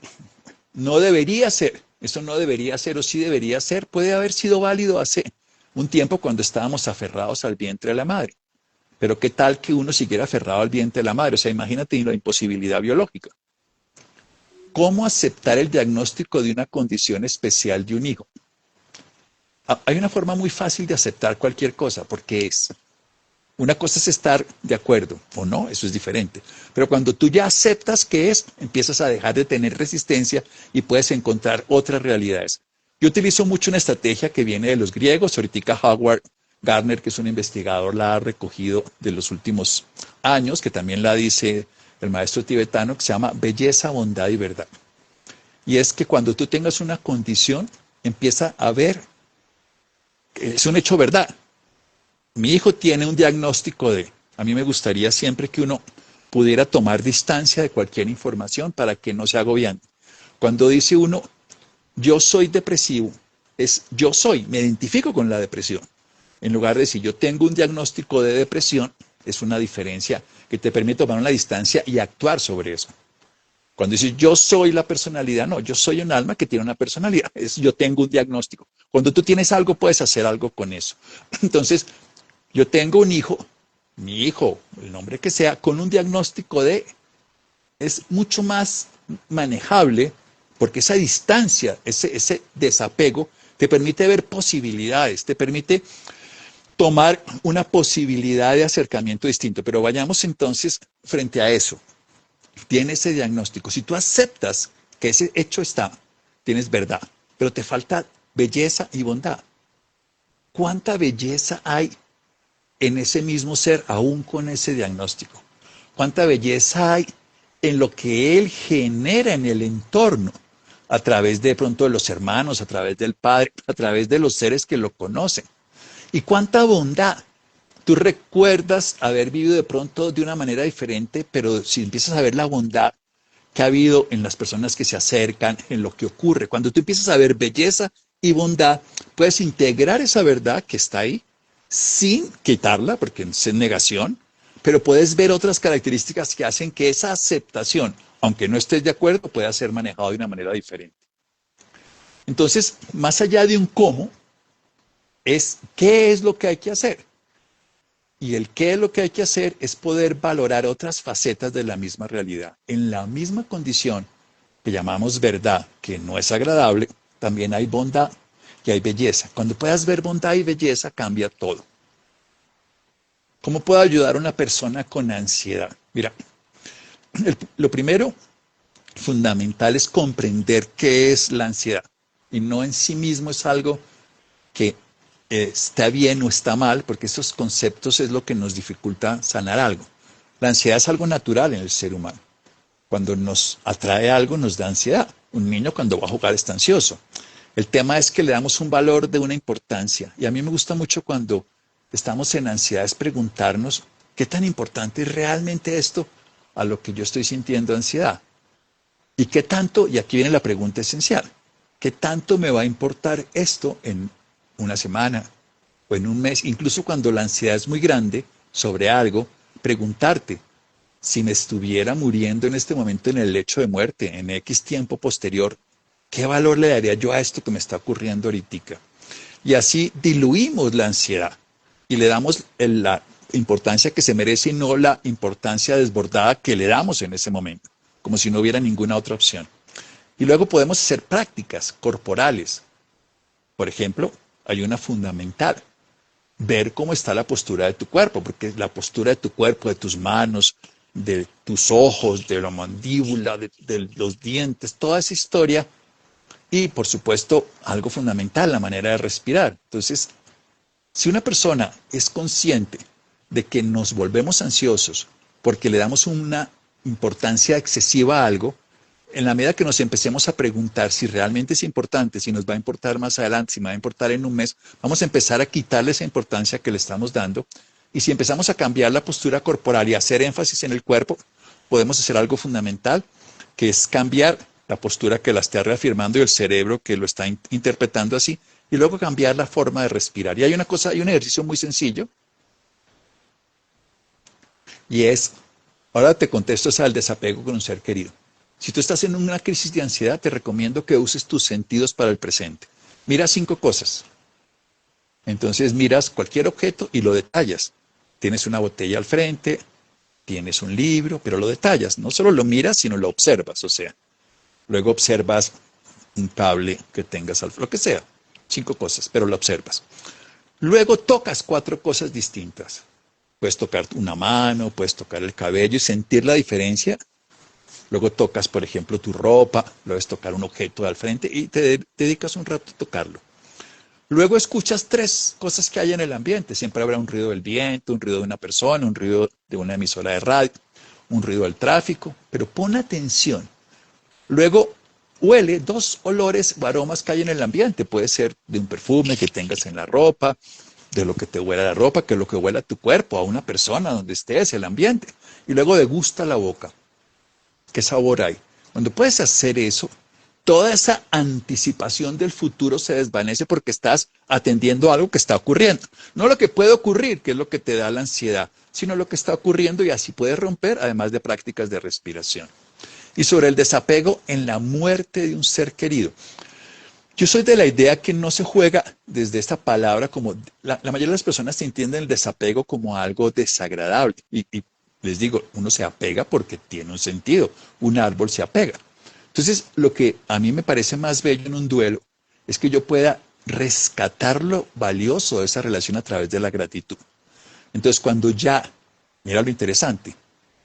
no debería ser, eso no debería ser o sí debería ser, puede haber sido válido hace un tiempo cuando estábamos aferrados al vientre de la madre. Pero qué tal que uno siguiera aferrado al vientre de la madre, o sea, imagínate la imposibilidad biológica. ¿Cómo aceptar el diagnóstico de una condición especial de un hijo? Hay una forma muy fácil de aceptar cualquier cosa, porque una cosa es estar de acuerdo o no, eso es diferente. Pero cuando tú ya aceptas que es, empiezas a dejar de tener resistencia y puedes encontrar otras realidades. Yo utilizo mucho una estrategia que viene de los griegos. Ahorita Howard Gardner, que es un investigador, la ha recogido de los últimos años, que también la dice el maestro tibetano, que se llama belleza, bondad y verdad. Y es que cuando tú tengas una condición, empieza a ver, es un hecho verdad. Mi hijo tiene un diagnóstico de, a mí me gustaría siempre que uno pudiera tomar distancia de cualquier información para que no se agobiante. Cuando dice uno, yo soy depresivo, es yo soy, me identifico con la depresión. En lugar de decir yo tengo un diagnóstico de depresión, es una diferencia que te permite tomar una distancia y actuar sobre eso. Cuando dices yo soy la personalidad, no, yo soy un alma que tiene una personalidad, es yo tengo un diagnóstico. Cuando tú tienes algo, puedes hacer algo con eso. Entonces, yo tengo un hijo, mi hijo, el nombre que sea, con un diagnóstico de, es mucho más manejable porque esa distancia, ese desapego, te permite ver posibilidades, te permite tomar una posibilidad de acercamiento distinto. Pero vayamos entonces frente a eso. Tiene ese diagnóstico. Si tú aceptas que ese hecho está, tienes verdad, pero te falta belleza y bondad. ¿Cuánta belleza hay en ese mismo ser aún con ese diagnóstico? ¿Cuánta belleza hay en lo que él genera en el entorno? A través de pronto de los hermanos, a través del padre, a través de los seres que lo conocen. ¿Y cuánta bondad? Tú recuerdas haber vivido de pronto de una manera diferente, pero si empiezas a ver la bondad que ha habido en las personas que se acercan, en lo que ocurre, cuando tú empiezas a ver belleza y bondad, puedes integrar esa verdad que está ahí sin quitarla, porque es negación, pero puedes ver otras características que hacen que esa aceptación, aunque no estés de acuerdo, pueda ser manejado de una manera diferente. Entonces, más allá de un cómo, es qué es lo que hay que hacer. Y el qué es lo que hay que hacer es poder valorar otras facetas de la misma realidad. En la misma condición que llamamos verdad, que no es agradable, también hay bondad y hay belleza. Cuando puedas ver bondad y belleza, cambia todo. ¿Cómo puedo ayudar a una persona con ansiedad? Mira, lo primero fundamental es comprender qué es la ansiedad. Y no en sí mismo es algo que está bien o está mal, porque esos conceptos es lo que nos dificulta sanar algo. La ansiedad es algo natural en el ser humano. Cuando nos atrae algo nos da ansiedad. Un niño cuando va a jugar está ansioso. El tema es que le damos un valor de una importancia. Y a mí me gusta mucho cuando estamos en ansiedad es preguntarnos qué tan importante es realmente esto a lo que yo estoy sintiendo ansiedad. Y qué tanto, y aquí viene la pregunta esencial, ¿qué tanto me va a importar esto en una semana o en un mes? Incluso cuando la ansiedad es muy grande sobre algo, preguntarte, si me estuviera muriendo en este momento en el lecho de muerte, en X tiempo posterior, ¿qué valor le daría yo a esto que me está ocurriendo ahorita? Y así diluimos la ansiedad y le damos la importancia que se merece y no la importancia desbordada que le damos en ese momento, como si no hubiera ninguna otra opción. Y luego podemos hacer prácticas corporales. Por ejemplo, hay una fundamental, ver cómo está la postura de tu cuerpo, porque la postura de tu cuerpo, de tus manos, de tus ojos, de la mandíbula, de los dientes, toda esa historia. Y, por supuesto, algo fundamental, la manera de respirar. Entonces, si una persona es consciente de que nos volvemos ansiosos porque le damos una importancia excesiva a algo, en la medida que nos empecemos a preguntar si realmente es importante, si nos va a importar más adelante, si me va a importar en un mes, vamos a empezar a quitarle esa importancia que le estamos dando. Y si empezamos a cambiar la postura corporal y hacer énfasis en el cuerpo, podemos hacer algo fundamental, que es cambiar la postura que la está reafirmando y el cerebro que lo está interpretando así, y luego cambiar la forma de respirar. Y hay una cosa, hay un ejercicio muy sencillo, y es, ahora te contesto, es al desapego con un ser querido. Si tú estás en una crisis de ansiedad, te recomiendo que uses tus sentidos para el presente. Mira 5 cosas. Entonces miras cualquier objeto y lo detallas. Tienes una botella al frente, tienes un libro, pero lo detallas. No solo lo miras, sino lo observas. O sea, luego observas un cable que tengas al frente, lo que sea. 5 cosas, pero lo observas. Luego tocas 4 cosas distintas. Puedes tocar una mano, puedes tocar el cabello y sentir la diferencia. Luego tocas, por ejemplo, tu ropa, luego es tocar un objeto de al frente y te dedicas un rato a tocarlo. Luego escuchas 3 cosas que hay en el ambiente. Siempre habrá un ruido del viento, un ruido de una persona, un ruido de una emisora de radio, un ruido del tráfico, pero pon atención. Luego huele 2 olores o aromas que hay en el ambiente. Puede ser de un perfume que tengas en la ropa, de lo que te huela la ropa, que lo que huela a tu cuerpo, a una persona, donde estés, el ambiente. Y luego degusta la boca. ¿Qué sabor hay? Cuando puedes hacer eso, toda esa anticipación del futuro se desvanece porque estás atendiendo a algo que está ocurriendo. No lo que puede ocurrir, que es lo que te da la ansiedad, sino lo que está ocurriendo y así puedes romper, además de prácticas de respiración. Y sobre el desapego en la muerte de un ser querido. Yo soy de la idea que no se juega desde esta palabra como... La mayoría de las personas entienden el desapego como algo desagradable. Y les digo, uno se apega porque tiene un sentido. Un árbol se apega. Entonces, lo que a mí me parece más bello en un duelo es que yo pueda rescatar lo valioso de esa relación a través de la gratitud. Entonces, cuando ya, mira lo interesante,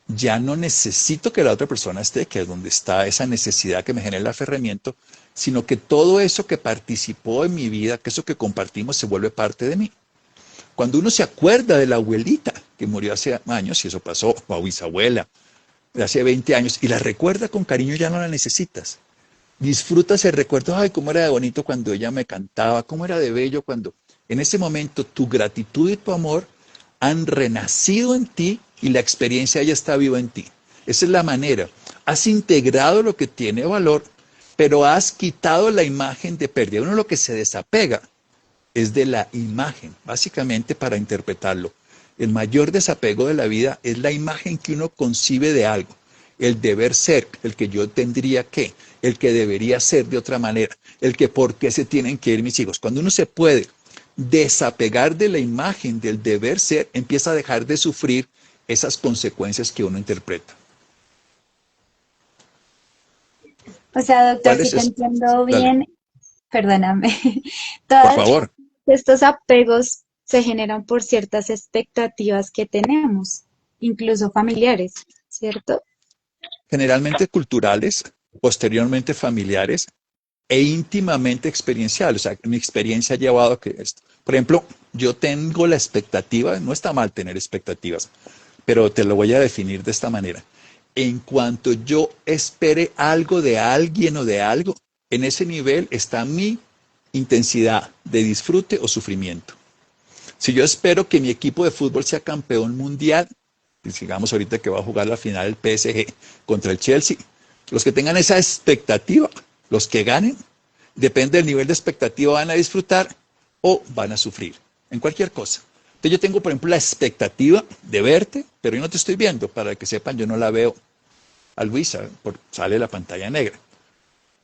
ya no necesito que la otra persona esté, que es donde está esa necesidad que me genera el aferramiento, sino que todo eso que participó en mi vida, que eso que compartimos, se vuelve parte de mí. Cuando uno se acuerda de la abuelita que murió hace años, y eso pasó, o a bisabuela, de hace 20 años, y la recuerda con cariño, ya no la necesitas. Disfrutas el recuerdo, ay, cómo era de bonito cuando ella me cantaba, cómo era de bello cuando en ese momento tu gratitud y tu amor han renacido en ti y la experiencia ya está viva en ti. Esa es la manera. Has integrado lo que tiene valor, pero has quitado la imagen de pérdida. Uno lo que se desapega es de la imagen, básicamente para interpretarlo. El mayor desapego de la vida es la imagen que uno concibe de algo, el deber ser, el que yo tendría que, el que debería ser de otra manera, el que por qué se tienen que ir mis hijos. Cuando uno se puede desapegar de la imagen del deber ser, empieza a dejar de sufrir esas consecuencias que uno interpreta. O sea, doctor, ¿Cuál si es te eso? entiendo Dale, bien, perdóname, por todos favor. estos apegos se generan por ciertas expectativas que tenemos, incluso familiares, ¿cierto? Generalmente culturales, posteriormente familiares e íntimamente experienciales. O sea, mi experiencia ha llevado a que esto. Por ejemplo, yo tengo la expectativa, no está mal tener expectativas, pero te lo voy a definir de esta manera. En cuanto yo espere algo de alguien o de algo, en ese nivel está mi intensidad de disfrute o sufrimiento. Si yo espero que mi equipo de fútbol sea campeón mundial, digamos ahorita que va a jugar la final el PSG contra el Chelsea, los que tengan esa expectativa, los que ganen, depende del nivel de expectativa, van a disfrutar o van a sufrir, en cualquier cosa. Entonces yo tengo, por ejemplo, la expectativa de verte, pero yo no te estoy viendo, para que sepan, yo no la veo a Luisa, sale la pantalla negra.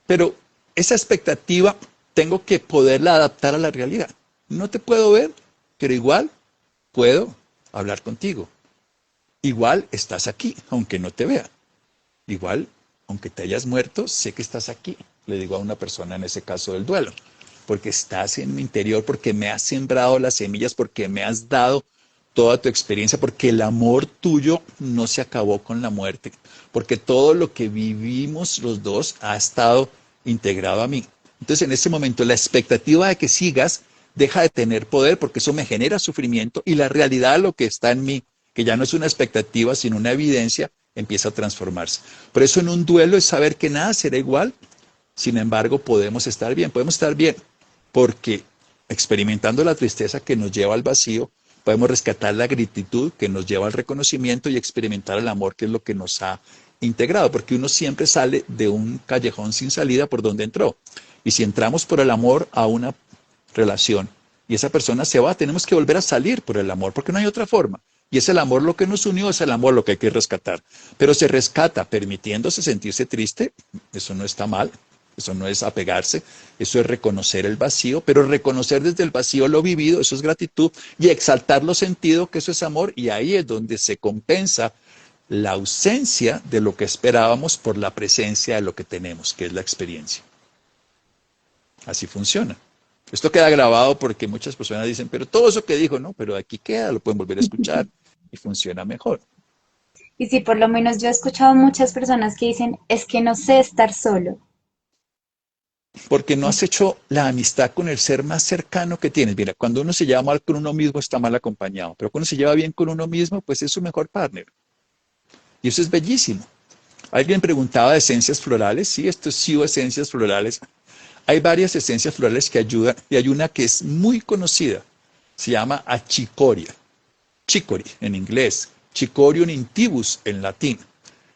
Pero esa expectativa tengo que poderla adaptar a la realidad. No te puedo ver, pero igual puedo hablar contigo. Igual estás aquí, aunque no te vea. Igual, aunque te hayas muerto, sé que estás aquí, le digo a una persona en ese caso del duelo, porque estás en mi interior, porque me has sembrado las semillas, porque me has dado toda tu experiencia, porque el amor tuyo no se acabó con la muerte, porque todo lo que vivimos los dos ha estado integrado a mí. Entonces, en ese momento, la expectativa de que sigas deja de tener poder, porque eso me genera sufrimiento, y la realidad, lo que está en mí, que ya no es una expectativa, sino una evidencia, empieza a transformarse. Por eso en un duelo es saber que nada será igual, sin embargo podemos estar bien porque experimentando la tristeza que nos lleva al vacío, podemos rescatar la gratitud que nos lleva al reconocimiento y experimentar el amor, que es lo que nos ha integrado, porque uno siempre sale de un callejón sin salida por donde entró. Y si entramos por el amor a una relación y esa persona se va, tenemos que volver a salir por el amor, porque no hay otra forma. Y es el amor lo que nos unió, es el amor lo que hay que rescatar. Pero se rescata permitiéndose sentirse triste, eso no está mal, eso no es apegarse, eso es reconocer el vacío, pero reconocer desde el vacío lo vivido, eso es gratitud, y exaltar lo sentido, que eso es amor, y ahí es donde se compensa la ausencia de lo que esperábamos por la presencia de lo que tenemos, que es la experiencia. Así funciona. Esto queda grabado porque muchas personas dicen, pero todo eso que dijo, no, pero aquí queda, lo pueden volver a escuchar y funciona mejor. Y sí, por lo menos yo he escuchado muchas personas que dicen, es que no sé estar solo. Porque no has hecho la amistad con el ser más cercano que tienes. Mira, cuando uno se lleva mal con uno mismo está mal acompañado, pero cuando se lleva bien con uno mismo, pues es su mejor partner. Y eso es bellísimo. Alguien preguntaba de esencias florales. Sí, esto es sí o esencias florales. Hay varias esencias florales que ayudan y hay una que es muy conocida. Se llama achicoria. Chicory en inglés. Chicorium intybus en latín.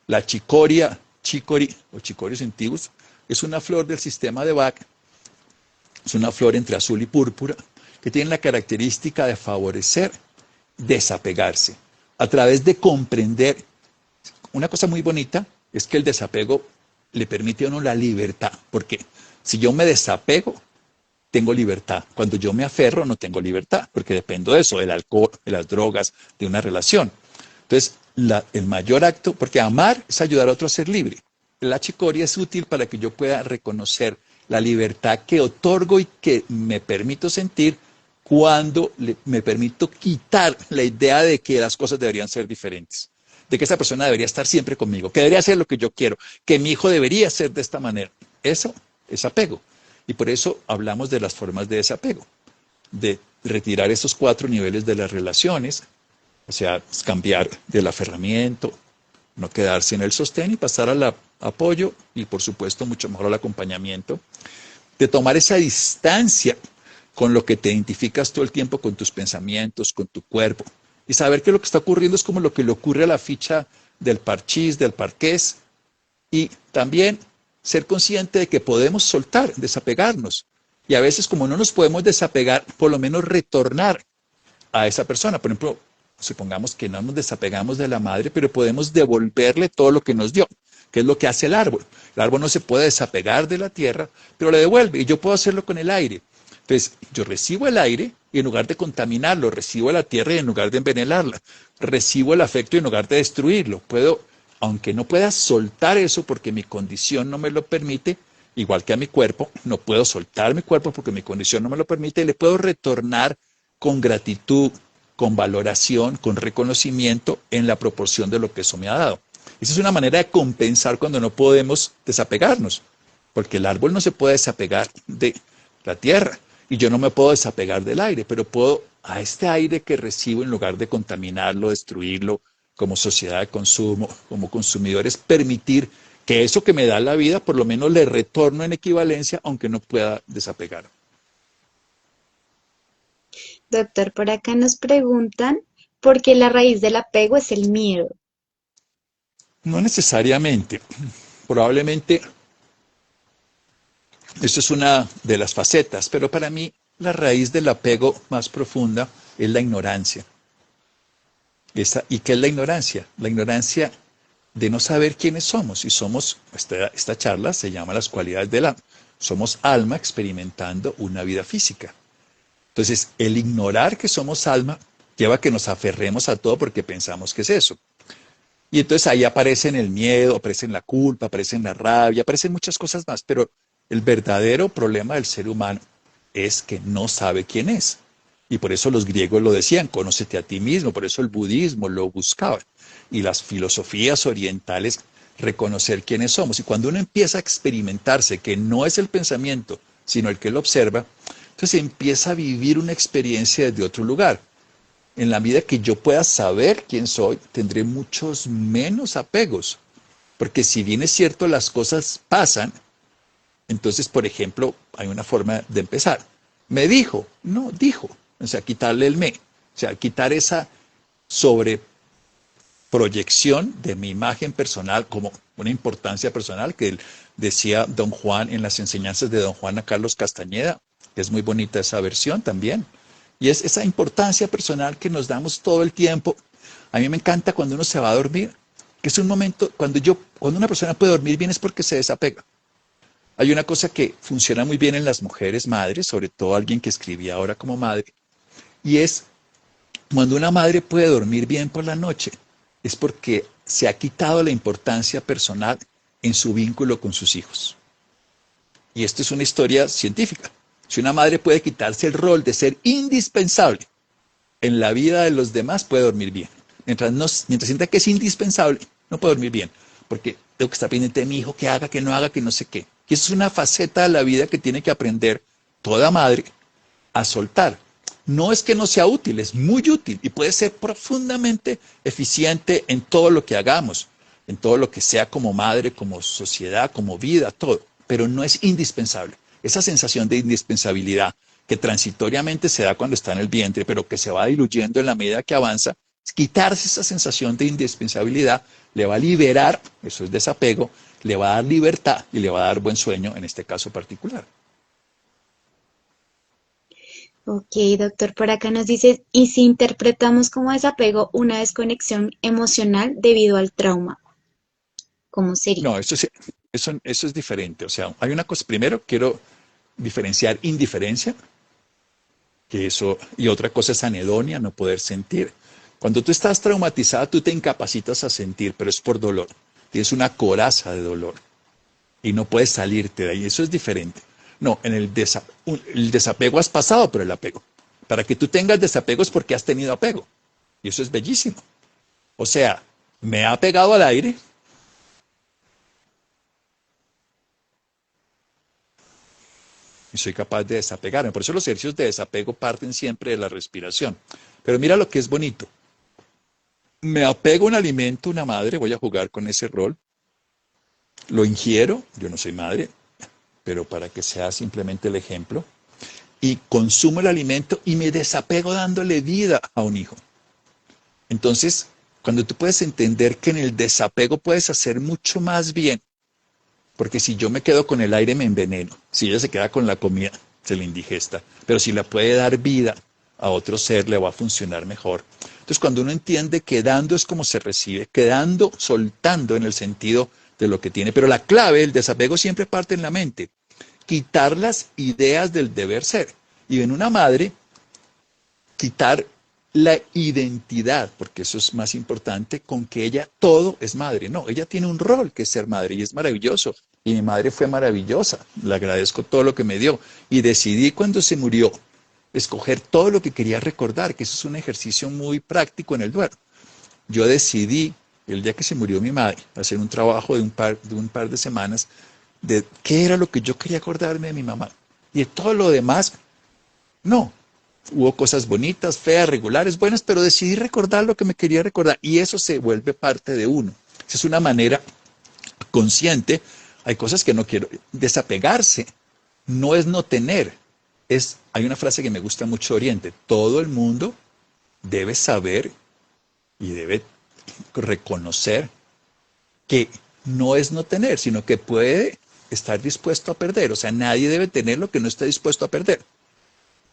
La chicoria, chicory o Chicorius intybus, es una flor del sistema de Bach. Es una flor entre azul y púrpura que tiene la característica de favorecer desapegarse a través de comprender. Una cosa muy bonita es que el desapego le permite a uno la libertad, porque si yo me desapego, tengo libertad. Cuando yo me aferro, no tengo libertad, porque dependo de eso, del alcohol, de las drogas, de una relación. Entonces, el mayor acto, porque amar es ayudar a otro a ser libre. La chicoria es útil para que yo pueda reconocer la libertad que otorgo y que me permito sentir cuando me permito quitar la idea de que las cosas deberían ser diferentes, de que esa persona debería estar siempre conmigo, que debería hacer lo que yo quiero, que mi hijo debería ser de esta manera. Eso es apego. Y por eso hablamos de las formas de desapego, de retirar esos 4 niveles de las relaciones, o sea, cambiar del aferramiento, no quedarse en el sostén y pasar al apoyo y por supuesto mucho mejor al acompañamiento, de tomar esa distancia con lo que te identificas todo el tiempo, con tus pensamientos, con tu cuerpo, y saber que lo que está ocurriendo es como lo que le ocurre a la ficha del parchís, del parqués, y también ser consciente de que podemos soltar, desapegarnos, y a veces como no nos podemos desapegar, por lo menos retornar a esa persona. Por ejemplo, supongamos que no nos desapegamos de la madre, pero podemos devolverle todo lo que nos dio, que es lo que hace el árbol. El árbol no se puede desapegar de la tierra, pero le devuelve, y yo puedo hacerlo con el aire. Entonces, yo recibo el aire y en lugar de contaminarlo, recibo la tierra y en lugar de envenenarla, recibo el afecto y en lugar de destruirlo. Puedo, aunque no pueda soltar eso porque mi condición no me lo permite, igual que a mi cuerpo, no puedo soltar mi cuerpo porque mi condición no me lo permite, y le puedo retornar con gratitud, con valoración, con reconocimiento en la proporción de lo que eso me ha dado. Esa es una manera de compensar cuando no podemos desapegarnos, porque el árbol no se puede desapegar de la tierra y yo no me puedo desapegar del aire, pero puedo a este aire que recibo, en lugar de contaminarlo, destruirlo, como sociedad de consumo, como consumidores, permitir que eso que me da la vida, por lo menos le retorno en equivalencia, aunque no pueda desapegar. Doctor, por acá nos preguntan por qué la raíz del apego es el miedo. No necesariamente. Probablemente eso es una de las facetas, pero para mí la raíz del apego más profunda es la ignorancia. ¿Y qué es la ignorancia? La ignorancia de no saber quiénes somos. Y somos, esta charla se llama Las cualidades del alma. Somos alma experimentando una vida física. Entonces, el ignorar que somos alma lleva a que nos aferremos a todo porque pensamos que es eso. Y entonces ahí aparecen el miedo, aparecen la culpa, aparecen la rabia, aparecen muchas cosas más, pero el verdadero problema del ser humano es que no sabe quién es. Y por eso los griegos lo decían, conócete a ti mismo, por eso el budismo lo buscaba. Y las filosofías orientales, reconocer quiénes somos. Y cuando uno empieza a experimentarse que no es el pensamiento, sino el que lo observa, entonces empieza a vivir una experiencia desde otro lugar. En la medida que yo pueda saber quién soy, tendré muchos menos apegos. Porque si bien es cierto, las cosas pasan, entonces, por ejemplo, hay una forma de empezar. Me dijo, no, dijo. O sea, quitarle el me. O sea, quitar esa sobreproyección de mi imagen personal como una importancia personal que decía don Juan en las enseñanzas de don Juan a Carlos Castañeda, que es muy bonita esa versión también. Y es esa importancia personal que nos damos todo el tiempo. A mí me encanta cuando uno se va a dormir, que es un momento, cuando una persona puede dormir bien es porque se desapega. Hay una cosa que funciona muy bien en las mujeres madres, sobre todo alguien que escribía ahora como madre, y es cuando una madre puede dormir bien por la noche, es porque se ha quitado la importancia personal en su vínculo con sus hijos. Y esto es una historia científica. Si una madre puede quitarse el rol de ser indispensable en la vida de los demás, puede dormir bien. Mientras sienta que es indispensable, no puede dormir bien, porque tengo que estar pendiente de mi hijo, que haga, que no haga, que no sé qué. Y eso es una faceta de la vida que tiene que aprender toda madre a soltar. No es que no sea útil, es muy útil y puede ser profundamente eficiente en todo lo que hagamos, en todo lo que sea como madre, como sociedad, como vida, todo, pero no es indispensable. Esa sensación de indispensabilidad que transitoriamente se da cuando está en el vientre, pero que se va diluyendo en la medida que avanza, quitarse esa sensación de indispensabilidad le va a liberar, eso es desapego, le va a dar libertad y le va a dar buen sueño en este caso particular. Ok, doctor, por acá nos dice, ¿y si interpretamos como desapego una desconexión emocional debido al trauma? ¿Cómo sería? No, eso es diferente. O sea, hay una cosa, primero quiero diferenciar indiferencia, que eso, y otra cosa es anedonia, no poder sentir. Cuando tú estás traumatizada, tú te incapacitas a sentir, pero es por dolor. Tienes una coraza de dolor y no puedes salirte de ahí. Eso es diferente. No, el desapego has pasado por el apego. Para que tú tengas desapego es porque has tenido apego. Y eso es bellísimo. O sea, me ha pegado al aire, y soy capaz de desapegarme. Por eso los ejercicios de desapego parten siempre de la respiración. Pero mira lo que es bonito. Me apego a un alimento, una madre, voy a jugar con ese rol, lo ingiero, yo no soy madre, pero para que sea simplemente el ejemplo, y consumo el alimento y me desapego dándole vida a un hijo. Entonces, cuando tú puedes entender que en el desapego puedes hacer mucho más bien, porque si yo me quedo con el aire me enveneno, si ella se queda con la comida se le indigesta, pero si la puede dar vida a otro ser le va a funcionar mejor. Entonces cuando uno entiende que dando es como se recibe, quedando, soltando en el sentido de lo que tiene, pero la clave, el desapego siempre parte en la mente, quitar las ideas del deber ser. Y en una madre, quitar la identidad, porque eso es más importante, con que ella todo es madre. No, ella tiene un rol que es ser madre y es maravilloso. Y mi madre fue maravillosa, le agradezco todo lo que me dio. Y decidí cuando se murió escoger todo lo que quería recordar, que eso es un ejercicio muy práctico en el duelo. Yo decidí, el día que se murió mi madre, hacer un trabajo de un par de semanas de qué era lo que yo quería acordarme de mi mamá. Y de todo lo demás, no, hubo cosas bonitas, feas, regulares, buenas, pero decidí recordar lo que me quería recordar y eso se vuelve parte de uno. Esa es una manera consciente. Hay cosas que no quiero. Desapegarse no es no tener. hay una frase que me gusta mucho de Oriente: todo el mundo debe saber y debe reconocer que no es no tener, sino que puede estar dispuesto a perder. O sea, nadie debe tener lo que no esté dispuesto a perder.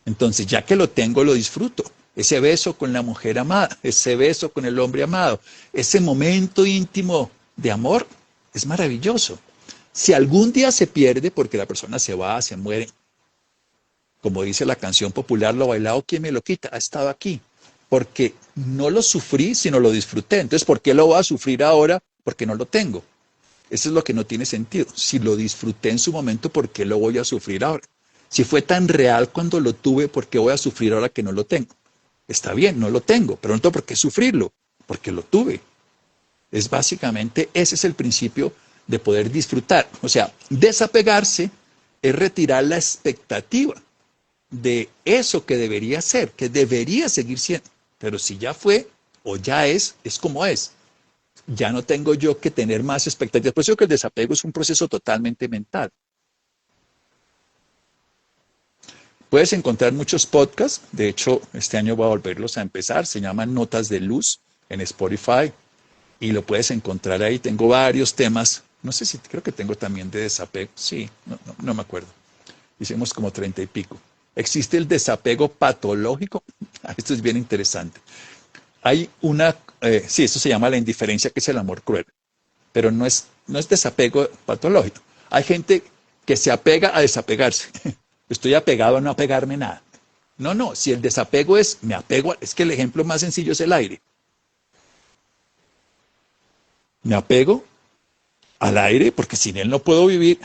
Entonces, ya que lo tengo, lo disfruto. Ese beso con la mujer amada, ese beso con el hombre amado, ese momento íntimo de amor es maravilloso. Si algún día se pierde porque la persona se va, se muere, como dice la canción popular, lo bailado, ¿quién me lo quita? Ha estado aquí. Porque no lo sufrí, sino lo disfruté. Entonces, ¿por qué lo voy a sufrir ahora? Porque no lo tengo. Eso es lo que no tiene sentido. Si lo disfruté en su momento, ¿por qué lo voy a sufrir ahora? Si fue tan real cuando lo tuve, ¿por qué voy a sufrir ahora que no lo tengo? Está bien, no lo tengo, pero no tengo por qué sufrirlo, porque lo tuve. Es básicamente, ese es el principio de poder disfrutar. O sea, desapegarse es retirar la expectativa de eso que debería ser, que debería seguir siendo. Pero si ya fue o ya es como es. Ya no tengo yo que tener más expectativas. Por eso que el desapego es un proceso totalmente mental. Puedes encontrar muchos podcasts, de hecho este año voy a volverlos a empezar, se llaman Notas de Luz en Spotify y lo puedes encontrar ahí. Tengo varios temas, no sé si creo que tengo también de desapego, sí, no me acuerdo. Hicimos como 30 y pico. ¿Existe el desapego patológico? Esto es bien interesante. Hay sí, eso se llama la indiferencia, que es el amor cruel, pero no es desapego patológico. Hay gente que se apega a desapegarse. Estoy apegado a no apegarme nada. No, si el desapego es, me apego, es que el ejemplo más sencillo es el aire. Me apego al aire porque sin él no puedo vivir,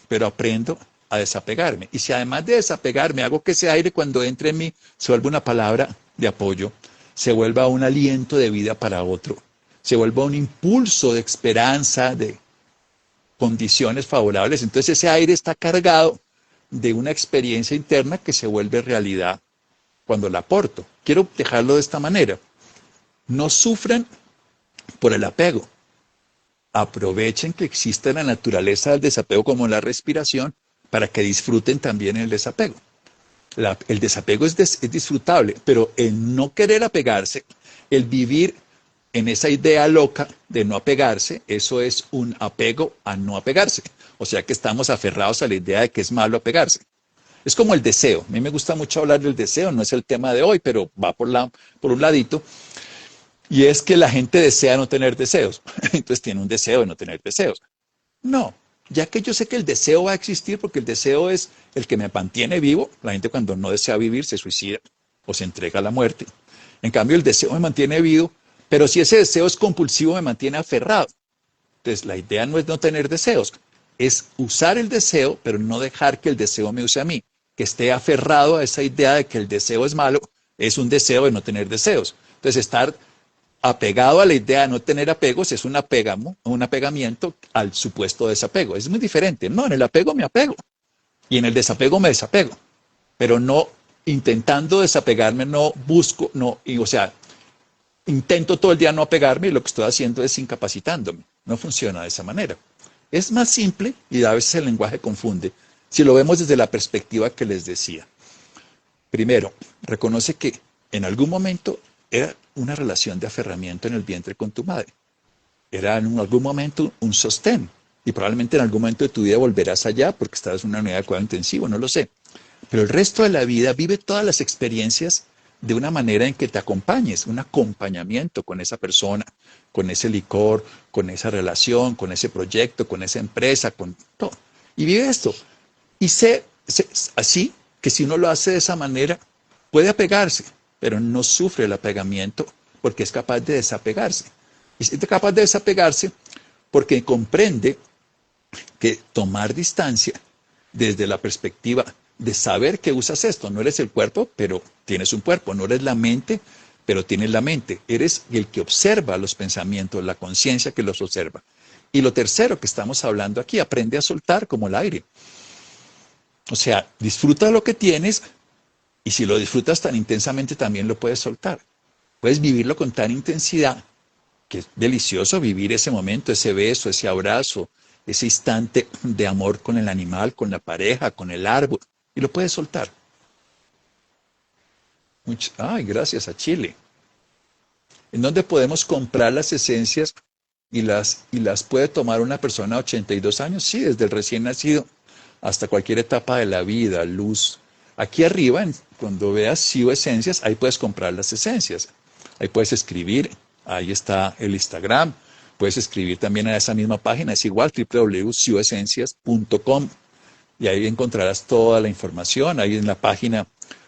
pero aprendo a desapegarme. Y si además de desapegarme hago que ese aire cuando entre en mí se vuelva una palabra de apoyo, se vuelva un aliento de vida para otro, se vuelva un impulso de esperanza, de condiciones favorables, entonces ese aire está cargado de una experiencia interna que se vuelve realidad cuando la aporto. Quiero dejarlo de esta manera. No sufran por el apego. Aprovechen que existe la naturaleza del desapego como la respiración para que disfruten también el desapego. El desapego es disfrutable, pero el no querer apegarse, el vivir en esa idea loca de no apegarse, eso es un apego a no apegarse. O sea que estamos aferrados a la idea de que es malo apegarse. Es como el deseo. A mí me gusta mucho hablar del deseo, no es el tema de hoy, pero va por un ladito. Y es que la gente desea no tener deseos. Entonces tiene un deseo de no tener deseos. No, ya que yo sé que el deseo va a existir porque el deseo es el que me mantiene vivo. La gente cuando no desea vivir se suicida o se entrega a la muerte. En cambio, el deseo me mantiene vivo, pero si ese deseo es compulsivo me mantiene aferrado. Entonces, la idea no es no tener deseos, es usar el deseo, pero no dejar que el deseo me use a mí, que esté aferrado a esa idea de que el deseo es malo, es un deseo de no tener deseos. Entonces, estar apegado a la idea de no tener apegos es un apegamiento al supuesto desapego. Es muy diferente. No, en el apego me apego y en el desapego me desapego, pero no intentando desapegarme, no busco, no, o sea, intento todo el día no apegarme y lo que estoy haciendo es incapacitándome. No funciona de esa manera. Es más simple y a veces el lenguaje confunde si lo vemos desde la perspectiva que les decía. Primero, reconoce que en algún momento era una relación de aferramiento en el vientre con tu madre. Era en algún momento un sostén. Y probablemente en algún momento de tu vida volverás allá porque estabas en una unidad de cuidado intensivo, no lo sé. Pero el resto de la vida vive todas las experiencias de una manera en que te acompañes, un acompañamiento con esa persona, con ese licor, con esa relación, con ese proyecto, con esa empresa, con todo. Y vive esto. Y sé así que si uno lo hace de esa manera, puede apegarse, pero no sufre el apegamiento porque es capaz de desapegarse. Y es capaz de desapegarse porque comprende que tomar distancia desde la perspectiva de saber que usas esto. No eres el cuerpo, pero tienes un cuerpo. No eres la mente, pero tienes la mente. Eres el que observa los pensamientos, la conciencia que los observa. Y lo tercero que estamos hablando aquí, aprende a soltar como el aire. O sea, disfruta lo que tienes y si lo disfrutas tan intensamente también lo puedes soltar. Puedes vivirlo con tan intensidad que es delicioso vivir ese momento, ese beso, ese abrazo, ese instante de amor con el animal, con la pareja, con el árbol. y lo puedes soltar. Ay, gracias a Chile. ¿En dónde podemos comprar las esencias y las puede tomar una persona de 82 años? Sí, desde el recién nacido hasta cualquier etapa de la vida, luz. Aquí arriba, cuando veas SIO Esencias, ahí puedes comprar las esencias. Ahí puedes escribir, ahí está el Instagram. Puedes escribir también a esa misma página, es igual, www.sioesencias.com. Y ahí encontrarás toda la información. Ahí en la página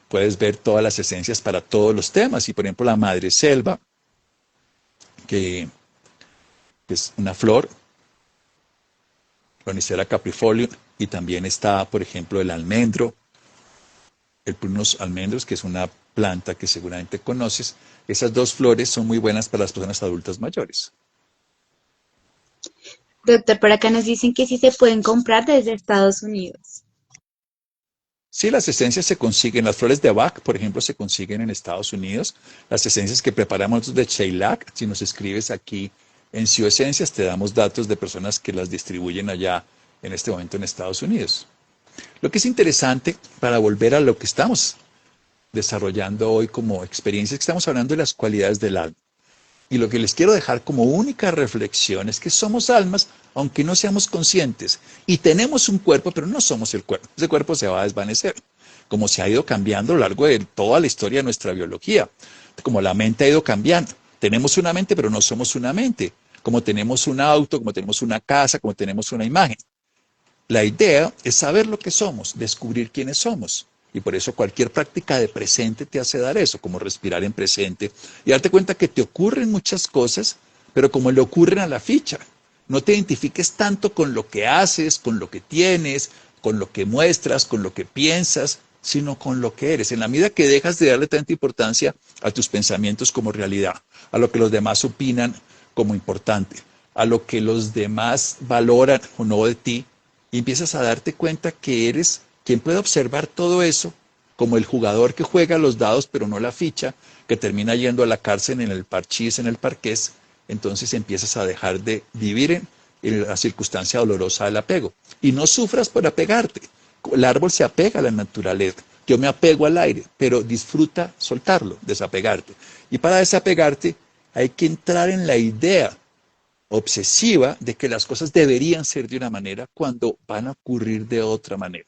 puedes ver todas las esencias para todos los temas. Y por ejemplo, la madre selva, que es una flor, Lonicera caprifolium, y también está, por ejemplo, el almendro, el Prunus almendros, que es una planta que seguramente conoces. Esas dos flores son muy buenas para las personas adultas mayores. Doctor, por acá nos dicen que sí se pueden comprar desde Estados Unidos. Sí, las esencias se consiguen, las flores de Bach, por ejemplo, se consiguen en Estados Unidos. Las esencias que preparamos de Shellac, si nos escribes aquí en SIO Esencias, te damos datos de personas que las distribuyen allá en este momento en Estados Unidos. Lo que es interesante, para volver a lo que estamos desarrollando hoy como experiencia, es que estamos hablando de las cualidades del alma. Y lo que les quiero dejar como única reflexión es que somos almas, aunque no seamos conscientes. Y tenemos un cuerpo, pero no somos el cuerpo. Ese cuerpo se va a desvanecer, como se ha ido cambiando a lo largo de toda la historia de nuestra biología. Como la mente ha ido cambiando. Tenemos una mente, pero no somos una mente. Como tenemos un auto, como tenemos una casa, como tenemos una imagen. La idea es saber lo que somos, descubrir quiénes somos. Y por eso cualquier práctica de presente te hace dar eso, como respirar en presente y darte cuenta que te ocurren muchas cosas, pero como le ocurren a la ficha. No te identifiques tanto con lo que haces, con lo que tienes, con lo que muestras, con lo que piensas, sino con lo que eres. En la medida que dejas de darle tanta importancia a tus pensamientos como realidad, a lo que los demás opinan como importante, a lo que los demás valoran o no de ti, y empiezas a darte cuenta que eres quien puede observar todo eso, como el jugador que juega los dados pero no la ficha, que termina yendo a la cárcel en el parchís, en el parqués. Entonces empiezas a dejar de vivir en la circunstancia dolorosa del apego. Y no sufras por apegarte. El árbol se apega a la naturaleza. Yo me apego al aire, pero disfruta soltarlo, desapegarte. Y para desapegarte hay que entrar en la idea obsesiva de que las cosas deberían ser de una manera cuando van a ocurrir de otra manera.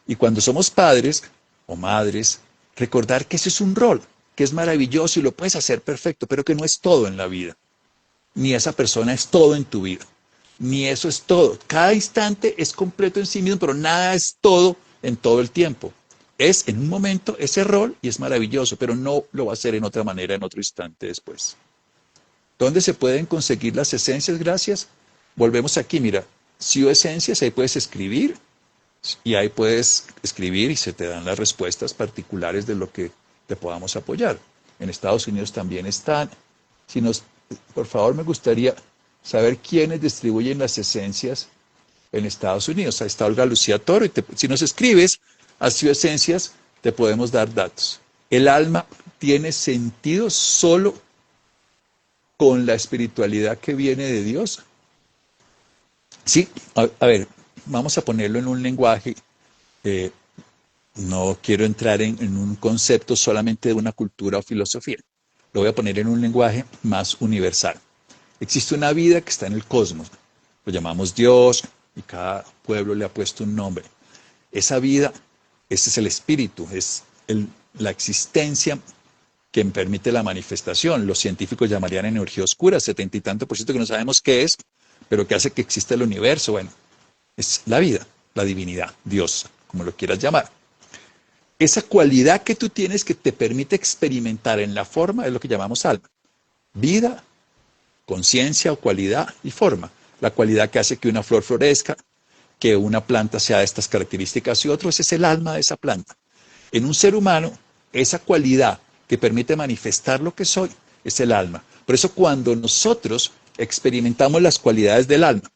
Y cuando somos padres o madres, recordar que ese es un rol, que es maravilloso y lo puedes hacer perfecto, pero que no es todo en la vida. Ni esa persona es todo en tu vida. Ni eso es todo. Cada instante es completo en sí mismo, pero nada es todo en todo el tiempo. Es en un momento ese rol y es maravilloso, pero no lo va a hacer en otra manera en otro instante después. ¿Dónde se pueden conseguir las esencias? Gracias. Volvemos aquí, mira, SIO Esencias, ahí puedes escribir y ahí puedes escribir y se te dan las respuestas particulares de lo que te podamos apoyar. En Estados Unidos también están. Por favor, me gustaría saber quiénes distribuyen las esencias en Estados Unidos. Ahí está Olga Lucía Toro y si nos escribes a SIO Esencias, te podemos dar datos. El alma tiene sentido solo con la espiritualidad que viene de Dios. Sí, a ver, vamos a ponerlo en un lenguaje, no quiero entrar en un concepto solamente de una cultura o filosofía, lo voy a poner en un lenguaje más universal. Existe una vida que está en el cosmos, lo llamamos Dios y cada pueblo le ha puesto un nombre. Esa vida, ese es el espíritu, es la existencia que permite la manifestación. Los científicos llamarían energía oscura, 70 y tanto por ciento que no sabemos qué es, pero que hace que exista el universo. Bueno, es la vida, la divinidad, Dios, como lo quieras llamar. Esa cualidad que tú tienes que te permite experimentar en la forma es lo que llamamos alma. Vida, conciencia o cualidad y forma. La cualidad que hace que una flor florezca, que una planta sea de estas características y otro, ese es el alma de esa planta. En un ser humano, esa cualidad que permite manifestar lo que soy es el alma. Por eso cuando nosotros experimentamos las cualidades del alma,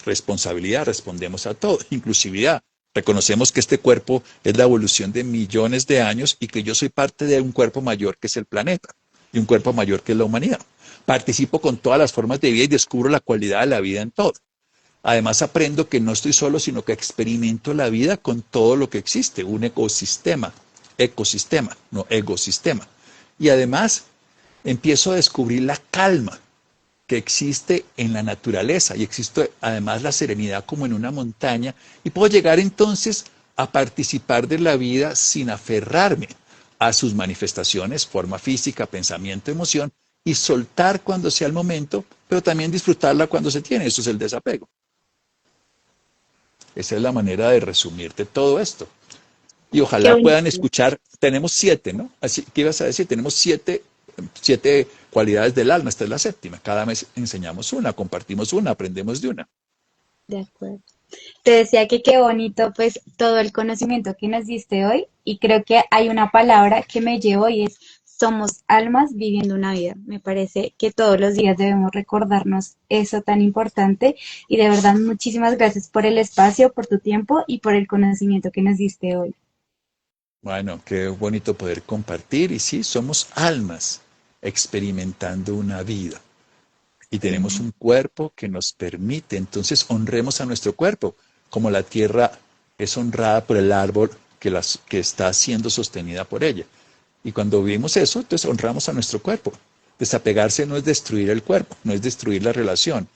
responsabilidad, respondemos a todo, inclusividad, reconocemos que este cuerpo es la evolución de millones de años y que yo soy parte de un cuerpo mayor que es el planeta y un cuerpo mayor que es la humanidad. Participo con todas las formas de vida y descubro la cualidad de la vida en todo. Además aprendo que no estoy solo, sino que experimento la vida con todo lo que existe, un ecosistema, ecosistema, no ecosistema. Y además empiezo a descubrir la calma que existe en la naturaleza y existe además la serenidad como en una montaña y puedo llegar entonces a participar de la vida sin aferrarme a sus manifestaciones, forma física, pensamiento, emoción y soltar cuando sea el momento, pero también disfrutarla cuando se tiene. Eso es el desapego. Esa es la manera de resumirte todo esto. Y Qué ojalá bonito. puedan escuchar, tenemos 7, ¿no? Así, ¿qué ibas a decir? Tenemos siete cualidades del alma, esta es la séptima. Cada mes enseñamos una, compartimos una, aprendemos de una. De acuerdo. Te decía que qué bonito pues todo el conocimiento que nos diste hoy y creo que hay una palabra que me llevo y es somos almas viviendo una vida. Me parece que todos los días debemos recordarnos eso tan importante y de verdad muchísimas gracias por el espacio, por tu tiempo y por el conocimiento que nos diste hoy. Bueno, qué bonito poder compartir y sí, somos almas experimentando una vida y tenemos Excelente. un cuerpo que nos permite, entonces honremos a nuestro cuerpo, como la tierra es honrada por el árbol que está siendo sostenida por ella. Y cuando vimos eso, entonces honramos a nuestro cuerpo. Desapegarse no es destruir el cuerpo, no es destruir la relación,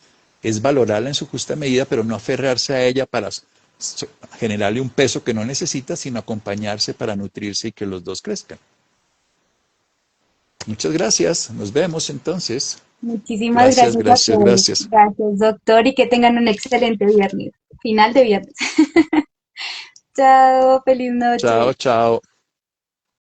es valorarla en su justa medida, pero no aferrarse a ella para generarle un peso que no necesita, sino acompañarse para nutrirse y que los dos crezcan. Muchas gracias, nos vemos entonces. Muchísimas Gracias, gracias a gracias, todos. gracias. Gracias, doctor, y que tengan un excelente viernes. Final de viernes. Chao, feliz Chao, noche. chao.